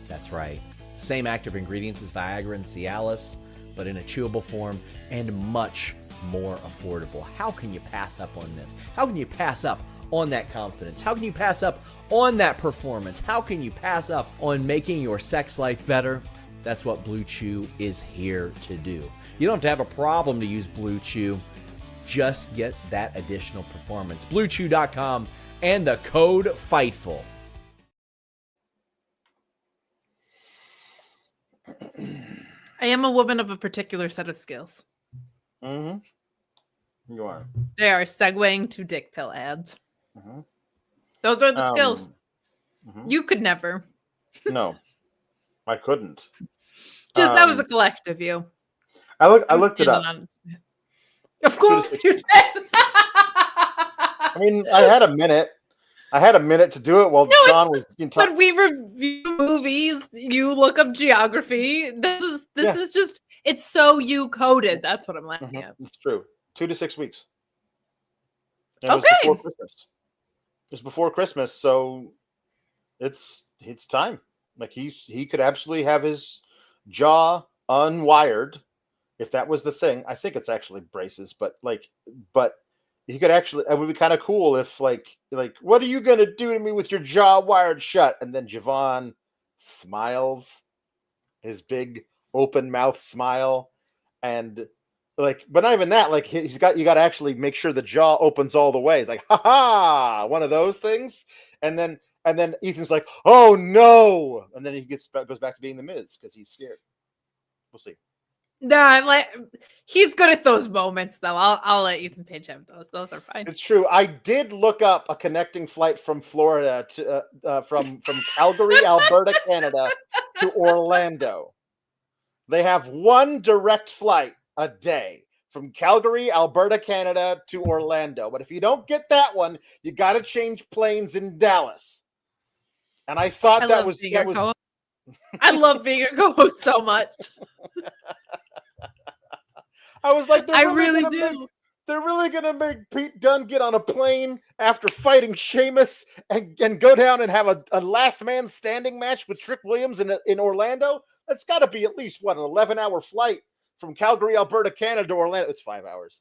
That's right. Same active ingredients as Viagra and Cialis, but in a chewable form and much more affordable. How can you pass up on this? How can you pass up on that confidence? How can you pass up on that performance? How can you pass up on making your sex life better? That's what Blue Chew is here to do. You don't have to have a problem to use Blue Chew. Just get that additional performance. BlueChew.com and the code FIGHTFUL. I am a woman of a particular set of skills. You are. They are segueing to dick pill ads. Those are the skills. You could never. No, I couldn't. Just that was a collective you. I looked it up. Of course you did. I mean, I had a minute. To do it while Sean was when we review movies, you look up geography. This is just, it's so you coded. That's what I'm laughing at. It's true. 2 to 6 weeks. And okay. It was before Christmas. It was before Christmas, so it's time. Like he could absolutely have his jaw unwired if that was the thing. I think it's actually braces, but he could actually. It would be kind of cool if like what are you gonna do to me with your jaw wired shut? And then Javon smiles, his big open mouth smile, and but not even that. Like you got to actually make sure the jaw opens all the way. It's like, ha ha, one of those things. And then Ethan's like, oh no, and then he goes back to being the Miz because he's scared. We'll see. Nah, he's good at those moments though. I'll let Ethan Page have those. Those are fine. It's true. I did look up a connecting flight from Florida to from Calgary, Alberta, Canada to Orlando. They have one direct flight a day from Calgary, Alberta, Canada to Orlando. But if you don't get that one, you got to change planes in Dallas. And I thought that was I love being a co-host so much. I was like, I really do. They're really gonna make Pete Dunne get on a plane after fighting Sheamus and go down and have a last man standing match with Trick Williams in Orlando. That's got to be at least an 11-hour flight from Calgary, Alberta, Canada to Orlando. It's 5 hours.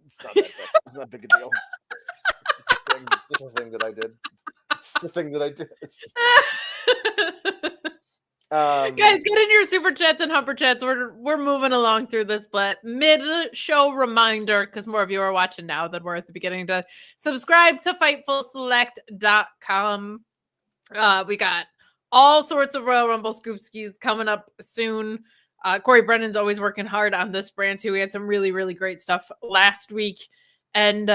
It's not that big. It's not big a deal. It's a thing that I did. It's the thing that I did. Guys, get in your super chats and humper chats. We're moving along through this, but mid-show reminder, because more of you are watching now than we're at the beginning, to subscribe to FightfulSelect.com. We got all sorts of Royal Rumble scoop skis coming up soon. Corey Brennan's always working hard on this brand too. We had some really, really great stuff last week. And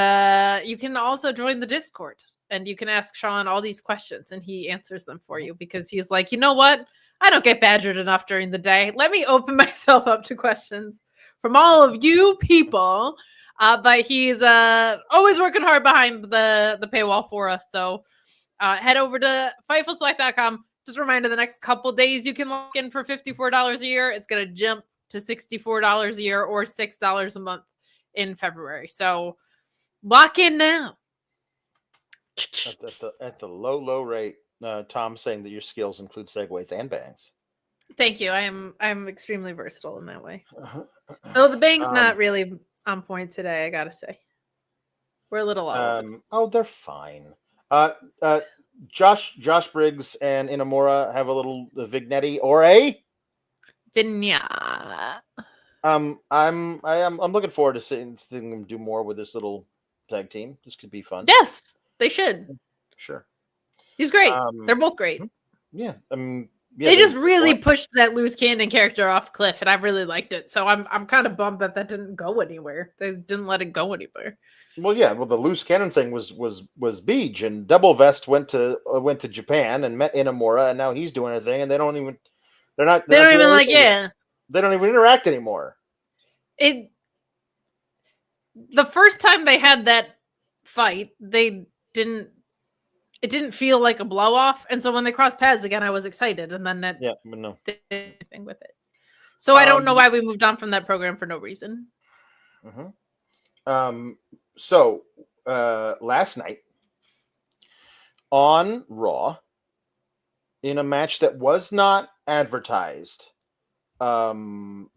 you can also join the Discord and you can ask Sean all these questions and he answers them for you because he's like, you know what? I don't get badgered enough during the day. Let me open myself up to questions from all of you people. But he's always working hard behind the paywall for us. So head over to FightfulSelect.com. Just a reminder, the next couple days you can lock in for $54 a year. It's going to jump to $64 a year or $6 a month in February. So lock in now. At the low rate. Tom saying that your skills include segues and bangs. Thank you. I'm extremely versatile in that way. So the bang's not really on point today, I gotta say. We're a little off. Oh, they're fine. Josh Briggs and Inamura have a little vignetti or a Vinya. I'm looking forward to seeing them do more with this little tag team. This could be fun. Yes, they should. Sure. He's great. They're both great. Yeah. They just really pushed that loose cannon character off a cliff, and I really liked it. So I'm kind of bummed that didn't go anywhere. They didn't let it go anywhere. Well, yeah. Well, the loose cannon thing was Beej, and Double Vest went to Japan and met Inamura, and now he's doing a thing, and they don't even interact anymore. The first time they had that fight, it didn't feel like a blow off, and so when they crossed paths again, I was excited, and then but no did anything with it. So I don't know why we moved on from that program for no reason. So last night on Raw, in a match that was not advertised, coming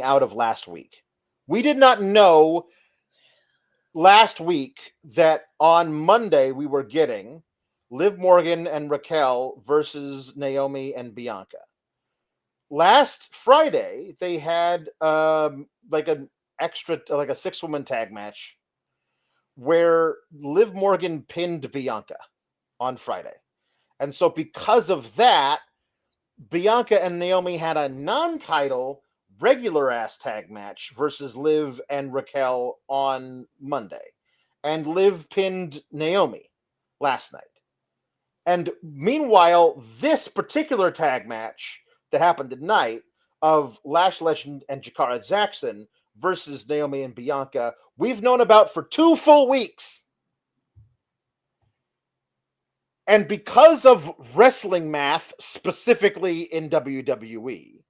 out of last week, we did not know last week that on Monday we were getting Liv Morgan and Raquel versus Naomi and Bianca. Last Friday they had an extra, a 6-woman tag match where Liv Morgan pinned Bianca on Friday. And so because of that, Bianca and Naomi had a non-title regular ass tag match versus Liv and Raquel on Monday. And Liv pinned Naomi last night. And meanwhile, this particular tag match that happened tonight of Lash Legend and Jakara Jackson versus Naomi and Bianca, we've known about for 2 full weeks. And because of wrestling math, specifically in WWE,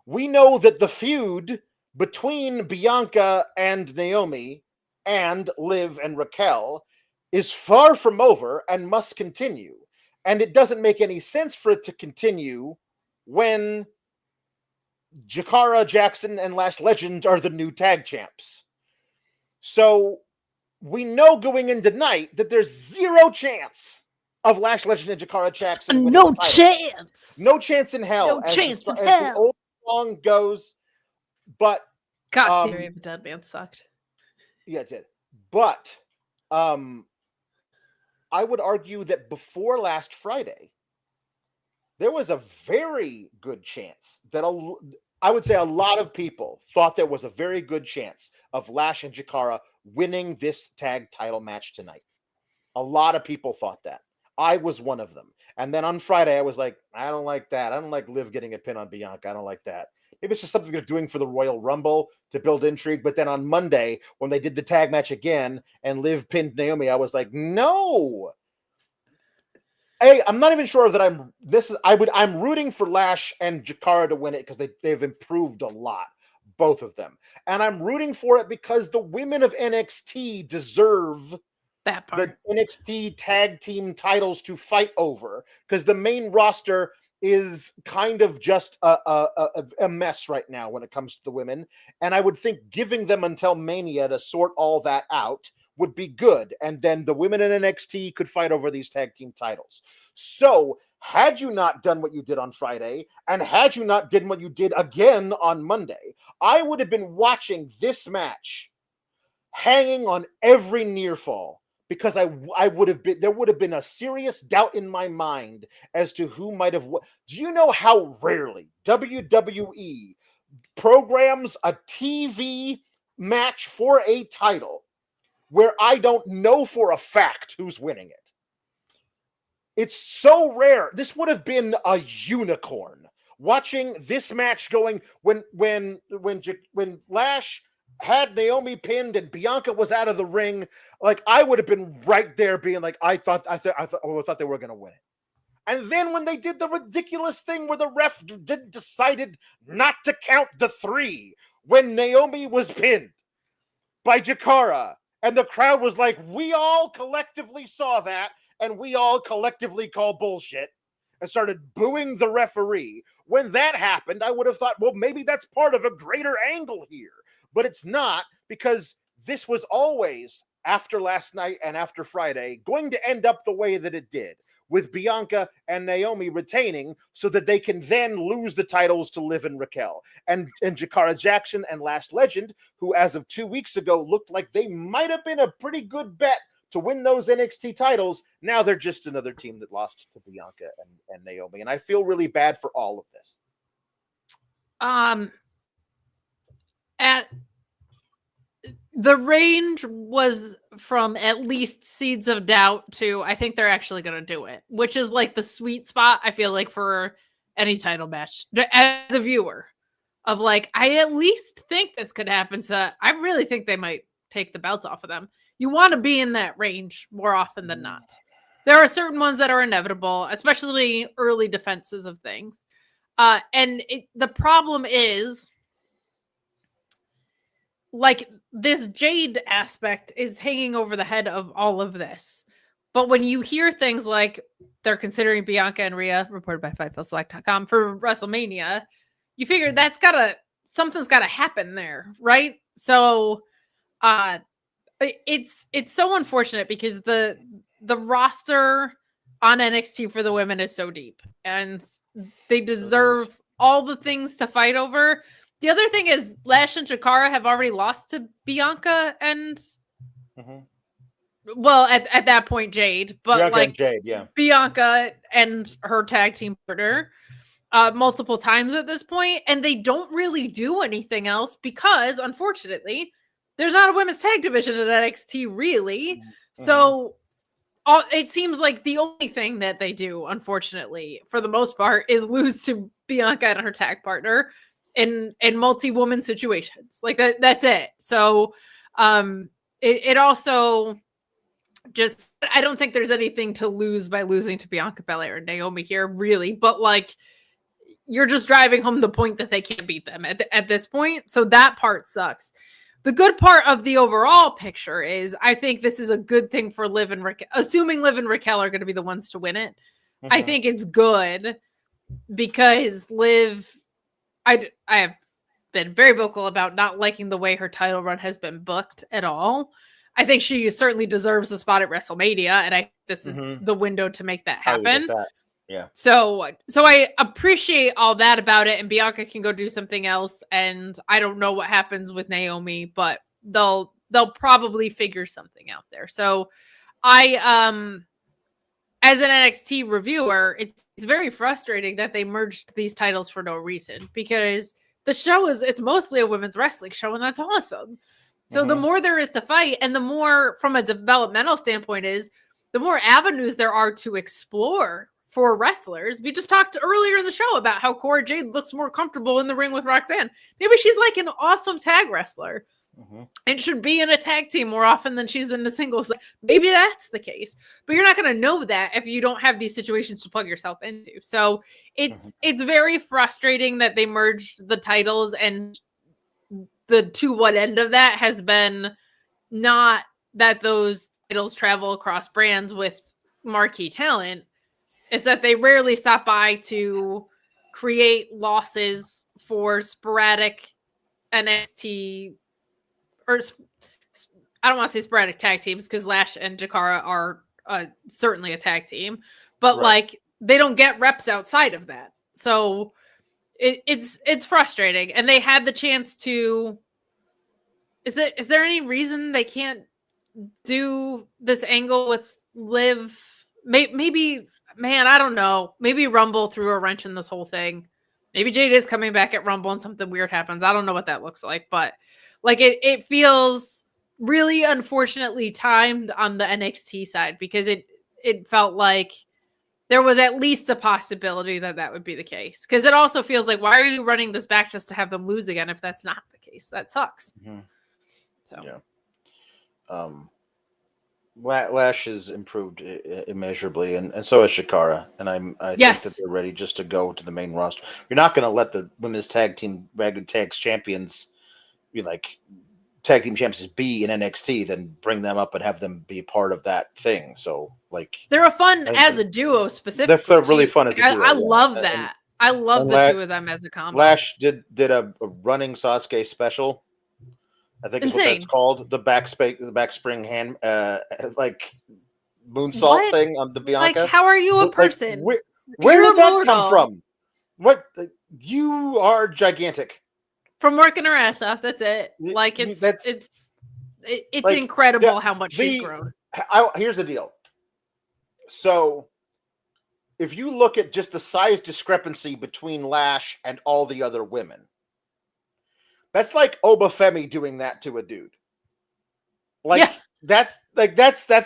we know that the feud between Bianca and Naomi and Liv and Raquel is far from over and must continue. And it doesn't make any sense for it to continue when Jakara, Jackson, and Lash Legend are the new tag champs. So we know going into tonight that there's 0 chance of Lash Legend and Jakara Jackson. No chance. No chance in hell. No chance in hell. The old song goes, but God, Theory of a Dead Man sucked. Yeah, it did. But I would argue that before last Friday, there was a very good chance that I would say a lot of people thought there was a very good chance of Lash and Jakara winning this tag title match tonight. A lot of people thought that. I was one of them. And then on Friday, I was like, I don't like that. I don't like Liv getting a pin on Bianca. I don't like that. Maybe it's just something they're doing for the Royal Rumble to build intrigue. But then on Monday, when they did the tag match again and Liv pinned Naomi, I was like, no. Hey, I'm not even sure that I'm rooting for Lash and Jakara to win it because they've improved a lot, both of them. And I'm rooting for it because the women of NXT deserve that part. The NXT tag team titles to fight over, because the main roster is kind of just a mess right now when it comes to the women. And I would think giving them until Mania to sort all that out would be good. And then the women in NXT could fight over these tag team titles. So had you not done what you did on Friday, and had you not done what you did again on Monday, I would have been watching this match hanging on every near fall. Because there would have been a serious doubt in my mind as to who might have won. Do you know how rarely WWE programs a TV match for a title where I don't know for a fact who's winning it? It's so rare. This would have been a unicorn. Watching this match going when Lash had Naomi pinned and Bianca was out of the ring, like I would have been right there being like, I thought they were going to win it. And then when they did the ridiculous thing where the ref decided not to count the 3 when Naomi was pinned by Jakara, and the crowd was like, we all collectively saw that, and we all collectively call bullshit and started booing the referee. When that happened, I would have thought, well, maybe that's part of a greater angle here. But it's not, because this was always, after last night and after Friday, going to end up the way that it did, with Bianca and Naomi retaining so that they can then lose the titles to Liv and Raquel. And Jakara Jackson and Lash Legend, who as of 2 weeks ago looked like they might have been a pretty good bet to win those NXT titles, now they're just another team that lost to Bianca and Naomi. And I feel really bad for all of this. At the range was from at least seeds of doubt to I think they're actually going to do it, which is like the sweet spot, I feel like, for any title match as a viewer, of like, I at least think this could happen. So I really think they might take the belts off of them. You want to be in that range more often than not. There are certain ones that are inevitable, especially early defenses of things. And the problem is, like, this Jade aspect is hanging over the head of all of this. But when you hear things like they're considering Bianca and Rhea, reported by FightfulSelect.com, for WrestleMania, you figure something's got to happen there, right? So it's so unfortunate because the roster on NXT for the women is so deep, and they deserve all the things to fight over. The other thing is Lash and Jakara have already lost to Bianca and well, at that point, Jade, but Bianca like and Jade, yeah. Bianca and her tag team partner multiple times at this point, and they don't really do anything else because, unfortunately, there's not a women's tag division at NXT, really. So it seems like the only thing that they do, unfortunately, for the most part, is lose to Bianca and her tag partner in multi-woman situations. Like that's it. So it also just, I don't think there's anything to lose by losing to Bianca, Belair, and Naomi here, really. But like, you're just driving home the point that they can't beat them at this point. So that part sucks. The good part of the overall picture is I think this is a good thing for Liv and Raquel. Assuming Liv and Raquel are going to be the ones to win it, I think it's good because Liv, I have been very vocal about not liking the way her title run has been booked at all. I think she certainly deserves a spot at WrestleMania, and this is the window to make that happen. Yeah. So I appreciate all that about it, and Bianca can go do something else. And I don't know what happens with Naomi, but they'll probably figure something out there. So I, as an NXT reviewer, it's very frustrating that they merged these titles for no reason, because the show it's mostly a women's wrestling show, and that's awesome. So the more there is to fight, and the more from a developmental standpoint the more avenues there are to explore for wrestlers. We just talked earlier in the show about how Cora Jade looks more comfortable in the ring with Roxanne. Maybe she's like an awesome tag wrestler and should be in a tag team more often than she's in a singles. Maybe that's the case, but you're not going to know that if you don't have these situations to plug yourself into. So it's very frustrating that they merged the titles, and the to what end of that has been not that those titles travel across brands with marquee talent. It's that they rarely stop by to create losses for sporadic NXT, or I don't want to say sporadic tag teams, because Lash and Jakara are certainly a tag team, but like they don't get reps outside of that. So it's frustrating, and they had the chance to. Is there any reason they can't do this angle with Liv? Maybe. Man, I don't know. Maybe Rumble threw a wrench in this whole thing. Maybe Jade is coming back at Rumble and something weird happens. I don't know what that looks like, but like it feels really unfortunately timed on the NXT side, because it felt like there was at least a possibility that would be the case. Because it also feels like, why are you running this back just to have them lose again if that's not the case? That sucks. So yeah. Lash has improved immeasurably, and so has Jakara. And I think that they're ready just to go to the main roster. You're not going to let the women's tag team Ragged Tags champions be like tag team champions be in NXT, then bring them up and have them be part of that thing. So like they're a fun as a duo specifically. They're really fun as a duo. I love that. I love the two of them as a combo. Lash did a running Sasuke special. I think is what that's called. The backspring hand like moonsault thing on the Bianca. Like, how are you a person? Like, where did that come from? What you are gigantic. From working her ass off, that's it. Like it's like, incredible how much she's grown. Here's the deal. So, if you look at just the size discrepancy between Lash and all the other women, that's like Femi doing that to a dude. Like that's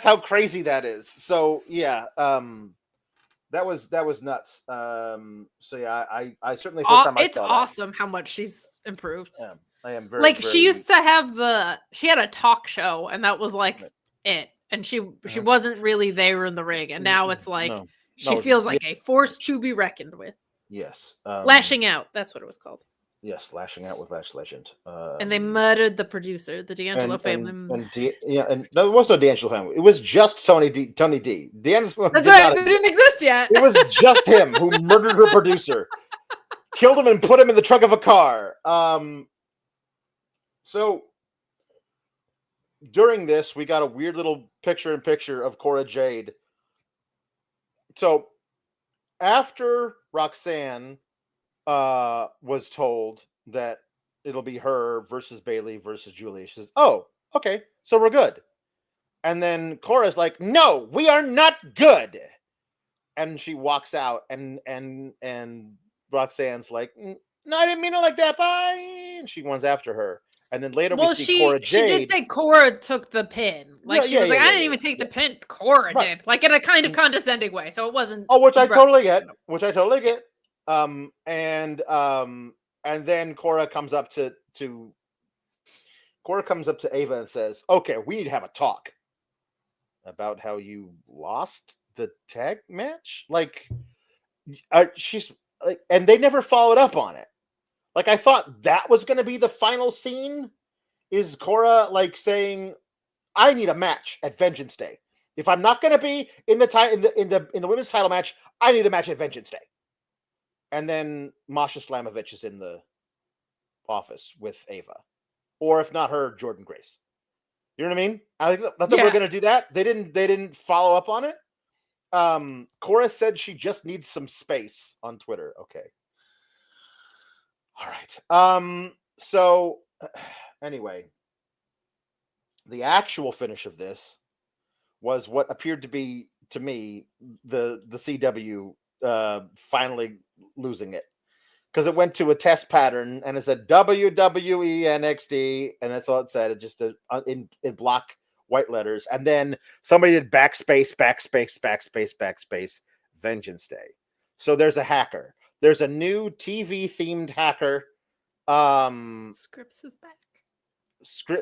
how crazy that is. So yeah, that was nuts. So yeah, I certainly first time I it's saw awesome how much she's improved. Yeah, I am very like she used to have she had a talk show and that was like it, and she wasn't really there in the ring, and now it's like she feels like a force to be reckoned with. Yes, lashing out. That's what it was called. Yes, lashing out with Lash Legend. And they murdered the producer, the D'Angelo family. And no, it was no D'Angelo family. It was just Tony D. D'Angelo. That's right. They didn't exist yet. It was just him who murdered her producer, killed him, and put him in the trunk of a car. So during this, we got a weird little picture-in-picture of Cora Jade. So after Roxanne was told that it'll be her versus Bayley versus Giulia, she says, "Oh, okay, so we're good." And then Cora's like, "No, we are not good." And she walks out, and Roxanne's like, "No, I didn't mean it like that. Bye." And she runs after her. And then later we see Cora Jade. She did say Cora took the pin. Like she was like, "I didn't even take the pin." Cora did, like in a kind of condescending way. So it wasn't. Oh, which I totally get. And then Cora comes up to Ava and says, "Okay, we need to have a talk about how you lost the tag match." Like, she's like, and they never followed up on it. Like, I thought that was going to be the final scene. Is Cora like saying, "I need a match at Vengeance Day. If I'm not going to be in the women's title match, I need a match at Vengeance Day." And then Masha Slamovich is in the office with Ava, or if not her, Jordan Grace. You know what I mean? I thought we're going to do that. They didn't follow up on it. Cora said she just needs some space on Twitter. Okay. All right. So anyway, the actual finish of this was what appeared to be, to me, the CW finally losing it, because it went to a test pattern and it said WWE NXT, and that's all it said. It just in block white letters, and then somebody did backspace Vengeance Day. So there's a hacker. There's a new TV themed hacker. Scripps is back.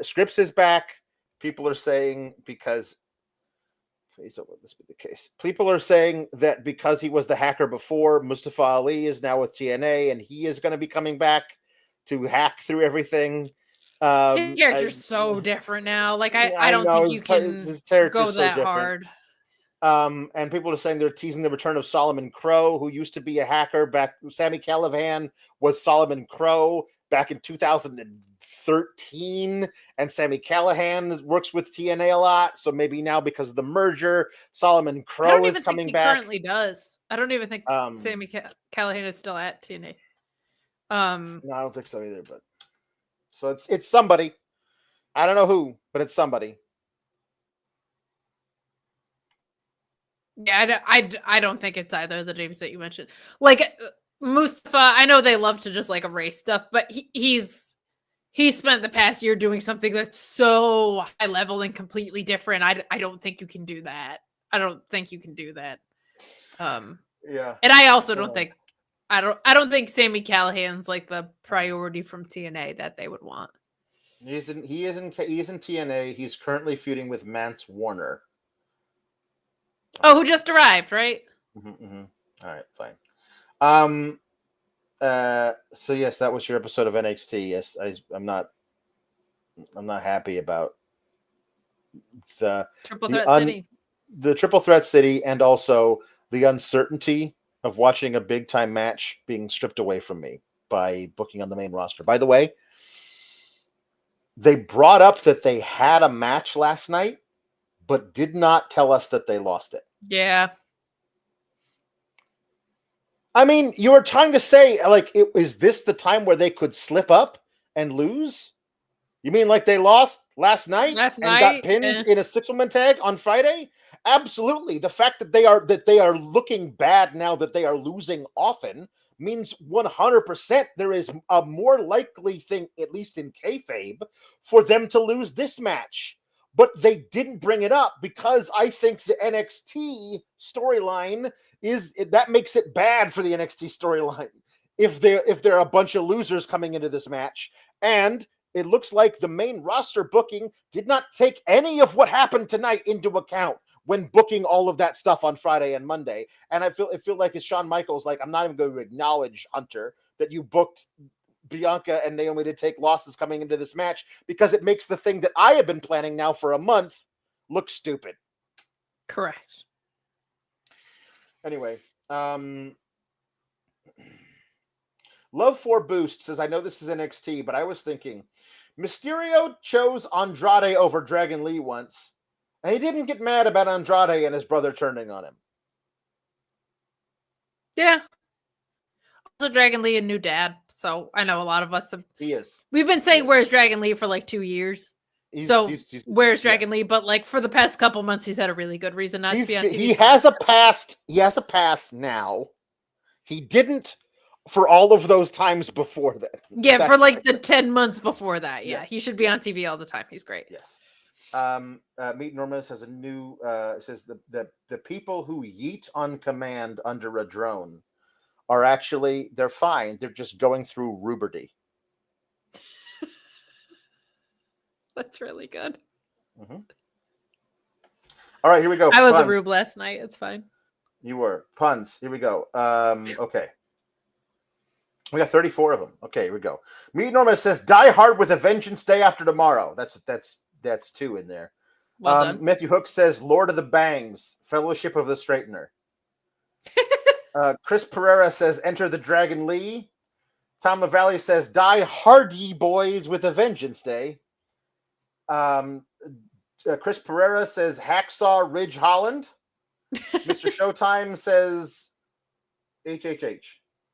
Scripps is back. People are saying, because please don't let this be the case. People are saying that because he was the hacker before, Mustafa Ali is now with TNA, and he is going to be coming back to hack through everything. His character's so different now. Like I don't think you can go that hard. And people are saying they're teasing the return of Solomon Crow, who used to be a hacker back. Sammy Callahan was Solomon Crow back in 2013, and Sammy Callahan works with TNA a lot. So maybe now, because of the merger, Solomon Crow is coming back. Currently does. I don't even think Sammy Callahan is still at TNA. No, I don't think so either. But so it's somebody. I don't know who, but it's somebody. Yeah, I don't think it's either of the names that you mentioned. Like Mustafa, I know they love to just like erase stuff, but he's spent the past year doing something that's so high level and completely different. I don't think you can do that. I don't think you can do that. Yeah. And I also don't think I don't think Sammy Callahan's like the priority from TNA that they would want. He is in TNA. He's currently feuding with Mance Warner. Oh, who just arrived, right? Mm-hmm. All right, fine. So yes, that was your episode of NXT. Yes, I'm not I'm not happy about the Triple the Threat City. the Triple Threat City, and also the uncertainty of watching a big time match being stripped away from me by booking on the main roster. By the way, they brought up that they had a match last night, but did not tell us that they lost it. Yeah. I mean, you were trying to say, like, is this the time where they could slip up and lose? You mean like they lost last night and got pinned in a 6-woman tag on Friday? Absolutely. The fact that they are looking bad now that they are losing often means 100% there is a more likely thing, at least in kayfabe, for them to lose this match. But they didn't bring it up because I think the NXT storyline that makes it bad for the NXT storyline if there are a bunch of losers coming into this match. And it looks like the main roster booking did not take any of what happened tonight into account when booking all of that stuff on Friday and Monday. And I feel like it's Shawn Michaels, like, I'm not even going to acknowledge, Hunter, that you booked Bianca and Naomi to take losses coming into this match, because it makes the thing that I have been planning now for a month look stupid. Correct. Anyway, Love for Boost says, I know this is NXT, but I was thinking Mysterio chose Andrade over Dragon Lee once, and he didn't get mad about Andrade and his brother turning on him. Yeah. Also, Dragon Lee, a new dad, so I know a lot of us have. He is. We've been saying, "Where's Dragon Lee?" for like 2 years. Where's Dragon Lee? But like for the past couple months, he's had a really good reason not to be on TV. He has a past. He has a past now. He didn't for all of those times before that. Yeah, for like the 10 months before that. Yeah, he should be on TV all the time. He's great. Yes. Meet Normus has a new says the people who yeet on command under a drone are actually, they're fine. They're just going through puberty. That's really good. Mm-hmm. All right, here we go. I was a rube last night. It's fine. You were. Puns. Here we go. Okay. We got 34 of them. Okay, here we go. Meet Norma says, Die Hard with a Vengeance Day After Tomorrow. That's 2 in there. Well done. Matthew Hook says, Lord of the Bangs, Fellowship of the Straightener. Chris Pereira says, Enter the Dragon Lee. Tom LaValle says, Die Hard, ye boys, with a Vengeance Day. Chris Pereira says, Hacksaw Ridge Holland. Mr. Showtime says, HHH.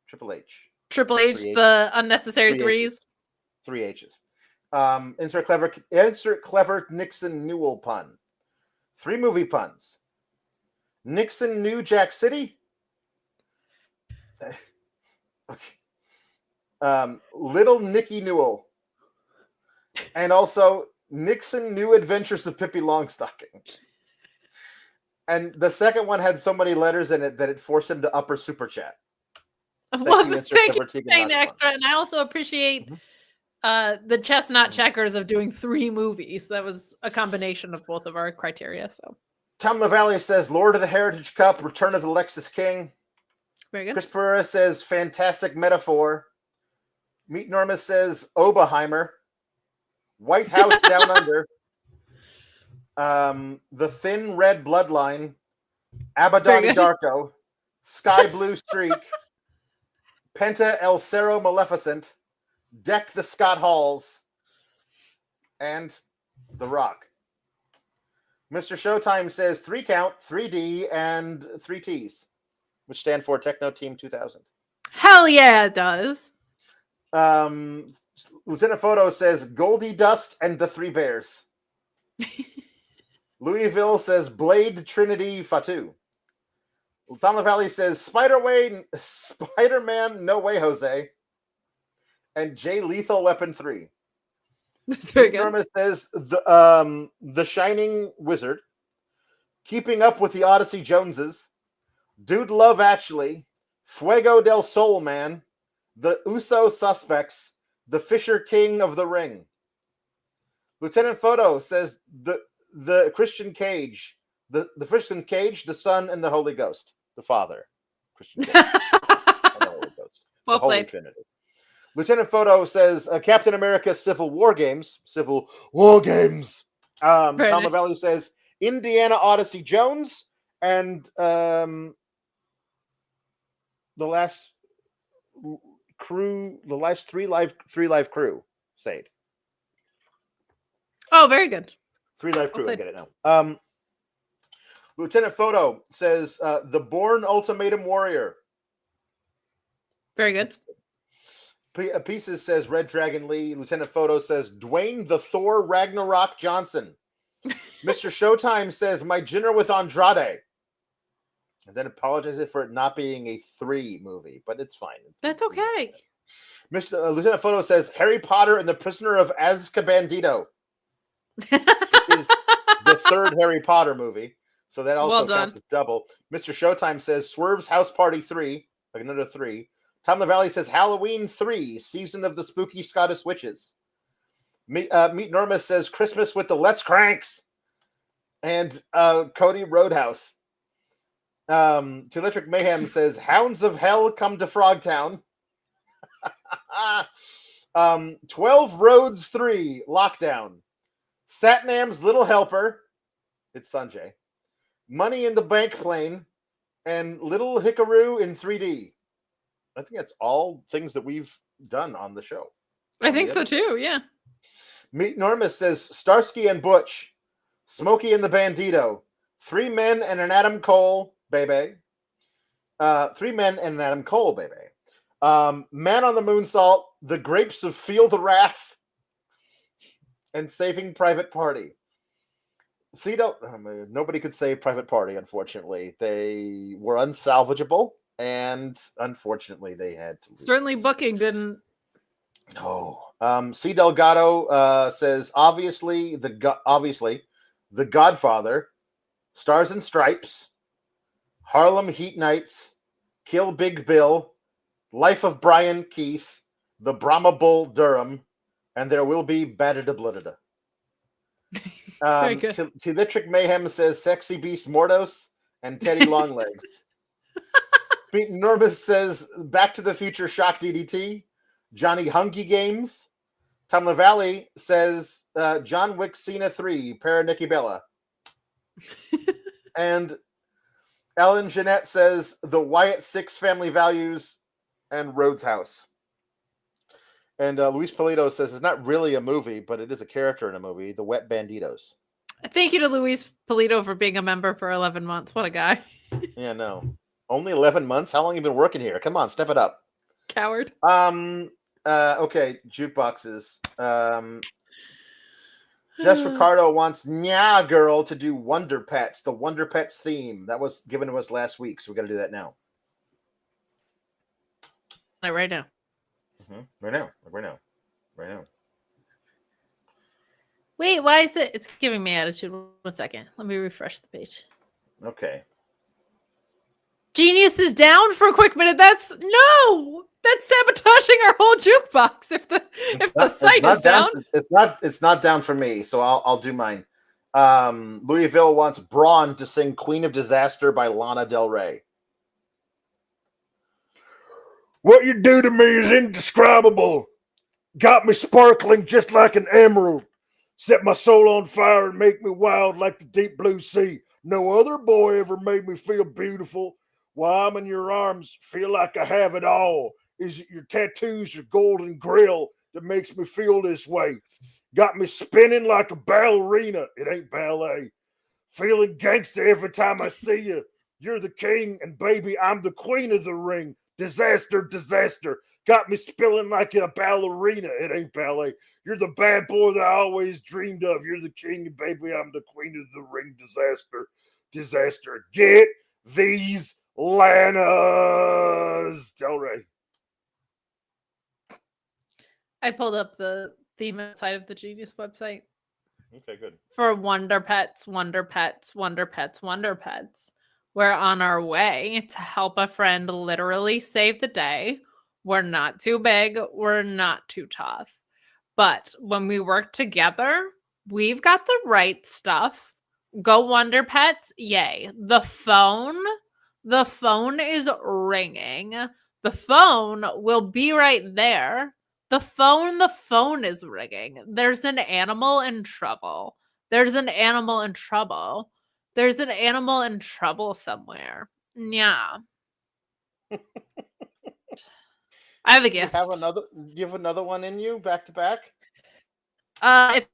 Triple H. Triple H, the unnecessary 3s. 3 H's. Insert clever Nixon Newell pun. 3 movie puns. Nixon knew Jack City. Okay. Little Nicky Newell. And also Nixon New Adventures of Pippi Longstocking. And the second one had so many letters in it that it forced him to upper super chat. Thank you for saying extra, and I also appreciate the chestnut checkers of doing 3 movies. That was a combination of both of our criteria. So Tom LaValle says Lord of the Heritage Cup, Return of the Lexus King. Very good. Chris Pereira says fantastic metaphor. Meet Norma says Oberheimer. White House Down Under. The Thin Red Bloodline. Abaddon Darko. Sky Blue Streak. Penta El Cerro Maleficent, Deck the Scott Halls, and The Rock. Mr. Showtime says 3 count, 3D, and 3 T's, which stand for Techno Team 2000. Hell yeah, it does. Lieutenant Photo says Goldie Dust and the 3 Bears. Louisville says Blade Trinity Fatu. Tom LaValle says Spider-Man, No Way, Jose. And J Lethal Weapon 3. That's very good. Norma says the Shining Wizard. Keeping Up with the Odyssey Joneses. Dude Love Actually. Fuego del Sol Man. The Uso Suspects. The Fisher King of the Ring. Lieutenant Photo says the Christian Cage. The Christian Cage, the Son, and the Holy Ghost. The Father. Christian Cage. And the Holy Ghost. Well the Holy played. Trinity. Lieutenant Photo says Captain America Civil War Games. Tom Lavallee says Indiana Odyssey Jones and the last crew, the last three live crew. Say it. Oh, very good. 3 Live Crew. I get it now. Lieutenant Photo says the Bourne Ultimatum Warrior. Very good. Pieces says Red Dragon Lee. Lieutenant Photo says Dwayne the Thor Ragnarok Johnson. Mr. Showtime says my dinner with Andrade. And then apologizes for it not being a 3 movie, but it's fine. That's okay. Mr. Lieutenant Photo says Harry Potter and the Prisoner of Azkaban is the 3rd Harry Potter movie. So that also counts as double. Mr. Showtime says Swerve's House Party 3, like another 3. Tom LaValle says Halloween 3, Season of the Spooky Scottish Witches. Meet Norma says Christmas with the Let's Cranks. And Cody Roadhouse. Electric Mayhem says Hounds of Hell come to Frogtown. 12 Roads 3, Lockdown. Satnam's Little Helper. It's Sanjay. Money in the Bank Plane. And Little Hikaru in 3D. I think that's all things that we've done on the show. I think so too, yeah. Meet Norma says Starsky and Butch. Smokey and the Bandito. 3 Men and an Adam Cole, baby. 3 Men and an Adam Cole, baby. Man on the Moonsault. The Grapes of Feel the Wrath. And Saving Private Party. Nobody could save Private Party, unfortunately. They were unsalvageable, and unfortunately, they had to leave. Certainly booking didn't. No. C. Delgado says, obviously, The Godfather, Stars and Stripes, Harlem Heat Nights, Kill Big Bill, Life of Brian Keith, The Brahma Bull Durham, and There Will Be Badada. Very good. Teletric Mayhem says Sexy Beast Mordos and Teddy Longlegs. Pete Normus says Back to the Future Shock DDT, Johnny Hungy Games. Tom LaValle says John Wick Cena 3, Para Nikki Bella. And Ellen Jeanette says The Wyatt Six Family Values and Rhodes House. And Luis Polito says it's not really a movie, but it is a character in a movie, The Wet Banditos. Thank you to Luis Polito for being a member for 11 months. What a guy. Yeah, no. Only 11 months? How long have you been working here? Come on, step it up. Coward. Okay, jukeboxes. Jess Ricardo wants Nya Girl to do Wonder Pets, the Wonder Pets theme. That was given to us last week, so we got to do that now. Right now. Right now. Wait, why is it? It's giving me attitude. 1 second. Let me refresh the page. Okay. Genius is down for a quick minute. That's sabotaging our whole jukebox. If the site is down, it's not down for me. So I'll do mine. Louisville wants Braun to sing "Queen of Disaster" by Lana Del Rey. What you do to me is indescribable. Got me sparkling just like an emerald. Set my soul on fire and make me wild like the deep blue sea. No other boy ever made me feel beautiful. While I'm in your arms, feel like I have it all. Is it your tattoos, your golden grill that makes me feel this way? Got me spinning like a ballerina. It ain't ballet. Feeling gangster every time I see you. You're the king, and baby, I'm the queen of the ring. Disaster. Got me spilling like a ballerina. It ain't ballet. You're the bad boy that I always dreamed of. You're the king, and baby, I'm the queen of the ring. Disaster. Get these Lanas. Del Rey. I pulled up the theme inside of the Genius website. Okay, good. For Wonder Pets. We're on our way to help a friend literally save the day. We're not too big. We're not too tough. But when we work together, we've got the right stuff. Go Wonder Pets. Yay. The phone is ringing. The phone will be right there. The phone is ringing. There's an animal in trouble. There's an animal in trouble. There's an animal in trouble somewhere. Yeah. I have a gift. You have another one in you, back to back? If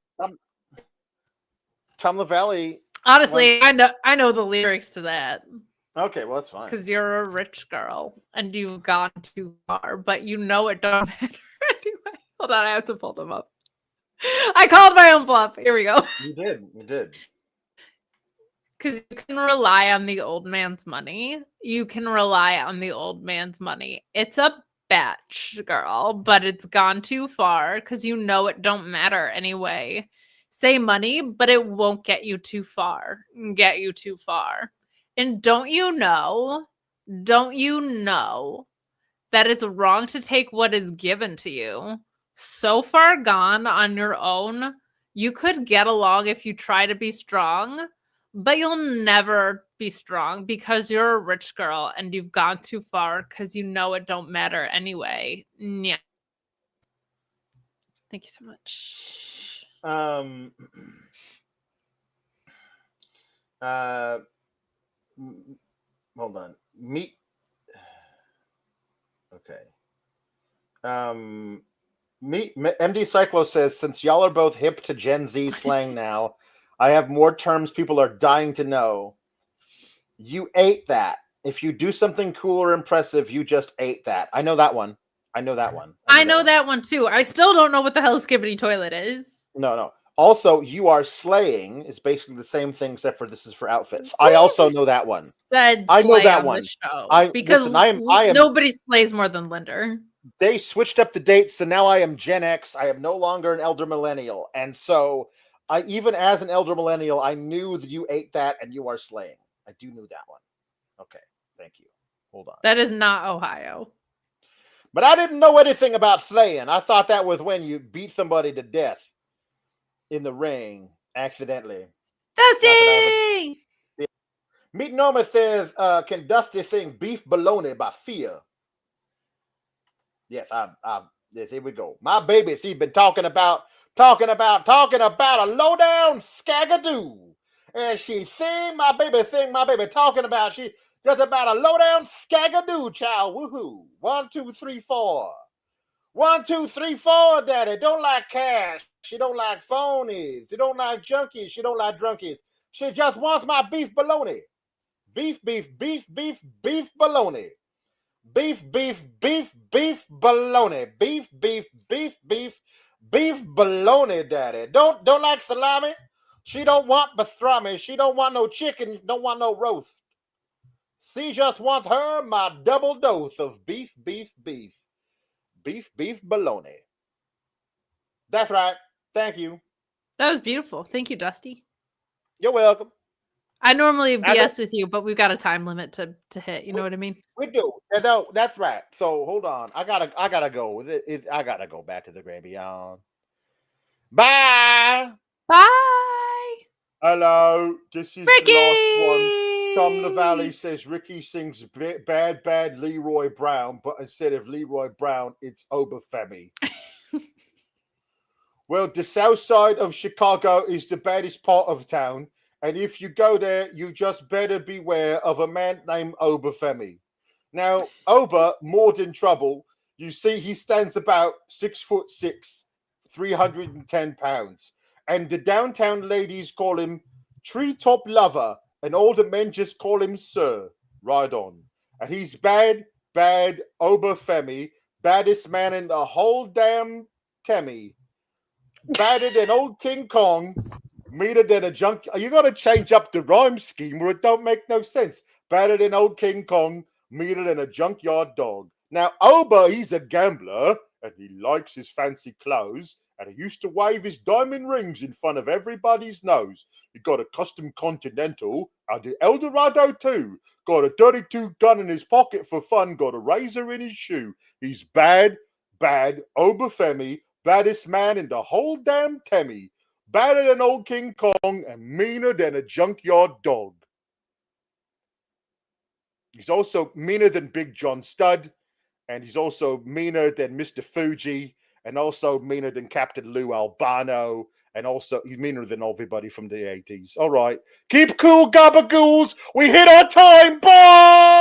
Tom LaValle. honestly, I know the lyrics to that. Okay, well, that's fine. Because you're a rich girl and you've gone too far, but you know it don't matter anyway. Hold on, I have to pull them up. I called my own bluff. Here we go. You did. Because you can rely on the old man's money. You can rely on the old man's money. It's a bitch, girl, but it's gone too far because you know it don't matter anyway. Say money, but it won't get you too far. And don't you know that it's wrong to take what is given to you? So far gone on your own, you could get along if you try to be strong, but you'll never be strong because you're a rich girl and you've gone too far because you know it don't matter anyway. Yeah. Thank you so much. Hold on. Okay. MD Cyclo says, since y'all are both hip to Gen Z slang now, I have more terms people are dying to know. You ate that. If you do something cool or impressive, you just ate that. I know that one. I know that one Too. I still don't know what the hell Skibbity Toilet is. No. Also, you are slaying is basically the same thing, except for this is for outfits. I also know that one. I know that one. Because I am nobody slays more than Linder. They switched up the dates, so now I am Gen X. I am no longer an elder millennial, and so even as an elder millennial, I knew that you ate that and you are slaying. I do know that one. Okay, thank you. Hold on. That is not Ohio. But I didn't know anything about slaying. I thought that was when you beat somebody to death in the ring accidentally. Dusty! Meet Norma says, can Dusty sing Beef Bologna by Fear? Yes, yes, here we go. My baby, she's been talking about a low-down skagadoo. And she sing, my baby, talking about she just about a low-down skagadoo, child. Woohoo. 1, 2, 3, 4. 1, 2, 3, 4, daddy. Don't like cash. She don't like phonies. She don't like junkies. She don't like drunkies. She just wants my beef bologna. Beef bologna. Beef bologna. Beef bologna, daddy. Don't like salami. She don't want pastrami. She don't want no chicken. Don't want no roast. She just wants my double dose of beef bologna. That's right. Thank you. That was beautiful. Thank you, Dusty. You're welcome. I normally BS with you, but we've got a time limit to hit. You know what I mean? We do. No, that's right. So hold on. I gotta go. I gotta go back to the Grand Beyond. Bye. Bye. Hello. This is Ricky! the last one. Tom LaValle says Ricky sings bad Leroy Brown, but instead of Leroy Brown, it's Obafemi. Well, the south side of Chicago is the baddest part of town. And if you go there, you just better beware of a man named Obafemi. Now, Oba, more than trouble. You see, he stands about 6'6", 310 pounds. And the downtown ladies call him Treetop Lover. And all the men just call him Sir. Right on. And he's bad Obafemi. Baddest man in the whole damn Temmie. Badder than old King Kong. Meaner than a junk. You got to change up the rhyme scheme or it don't make no sense. Better than old King Kong, meaner than a junkyard dog. Now, Oba, he's a gambler and he likes his fancy clothes and he used to wave his diamond rings in front of everybody's nose. He got a custom Continental and the Eldorado too. Got a 32 gun in his pocket for fun. Got a razor in his shoe. He's bad Obafemi, baddest man in the whole damn Temmie. Badder than old King Kong and meaner than a junkyard dog. He's also meaner than Big John Studd, and he's also meaner than Mr. Fuji, and also meaner than Captain Lou Albano, and also he's meaner than everybody from the 80s. All right. Keep cool, gabagools. We hit our time. Bye!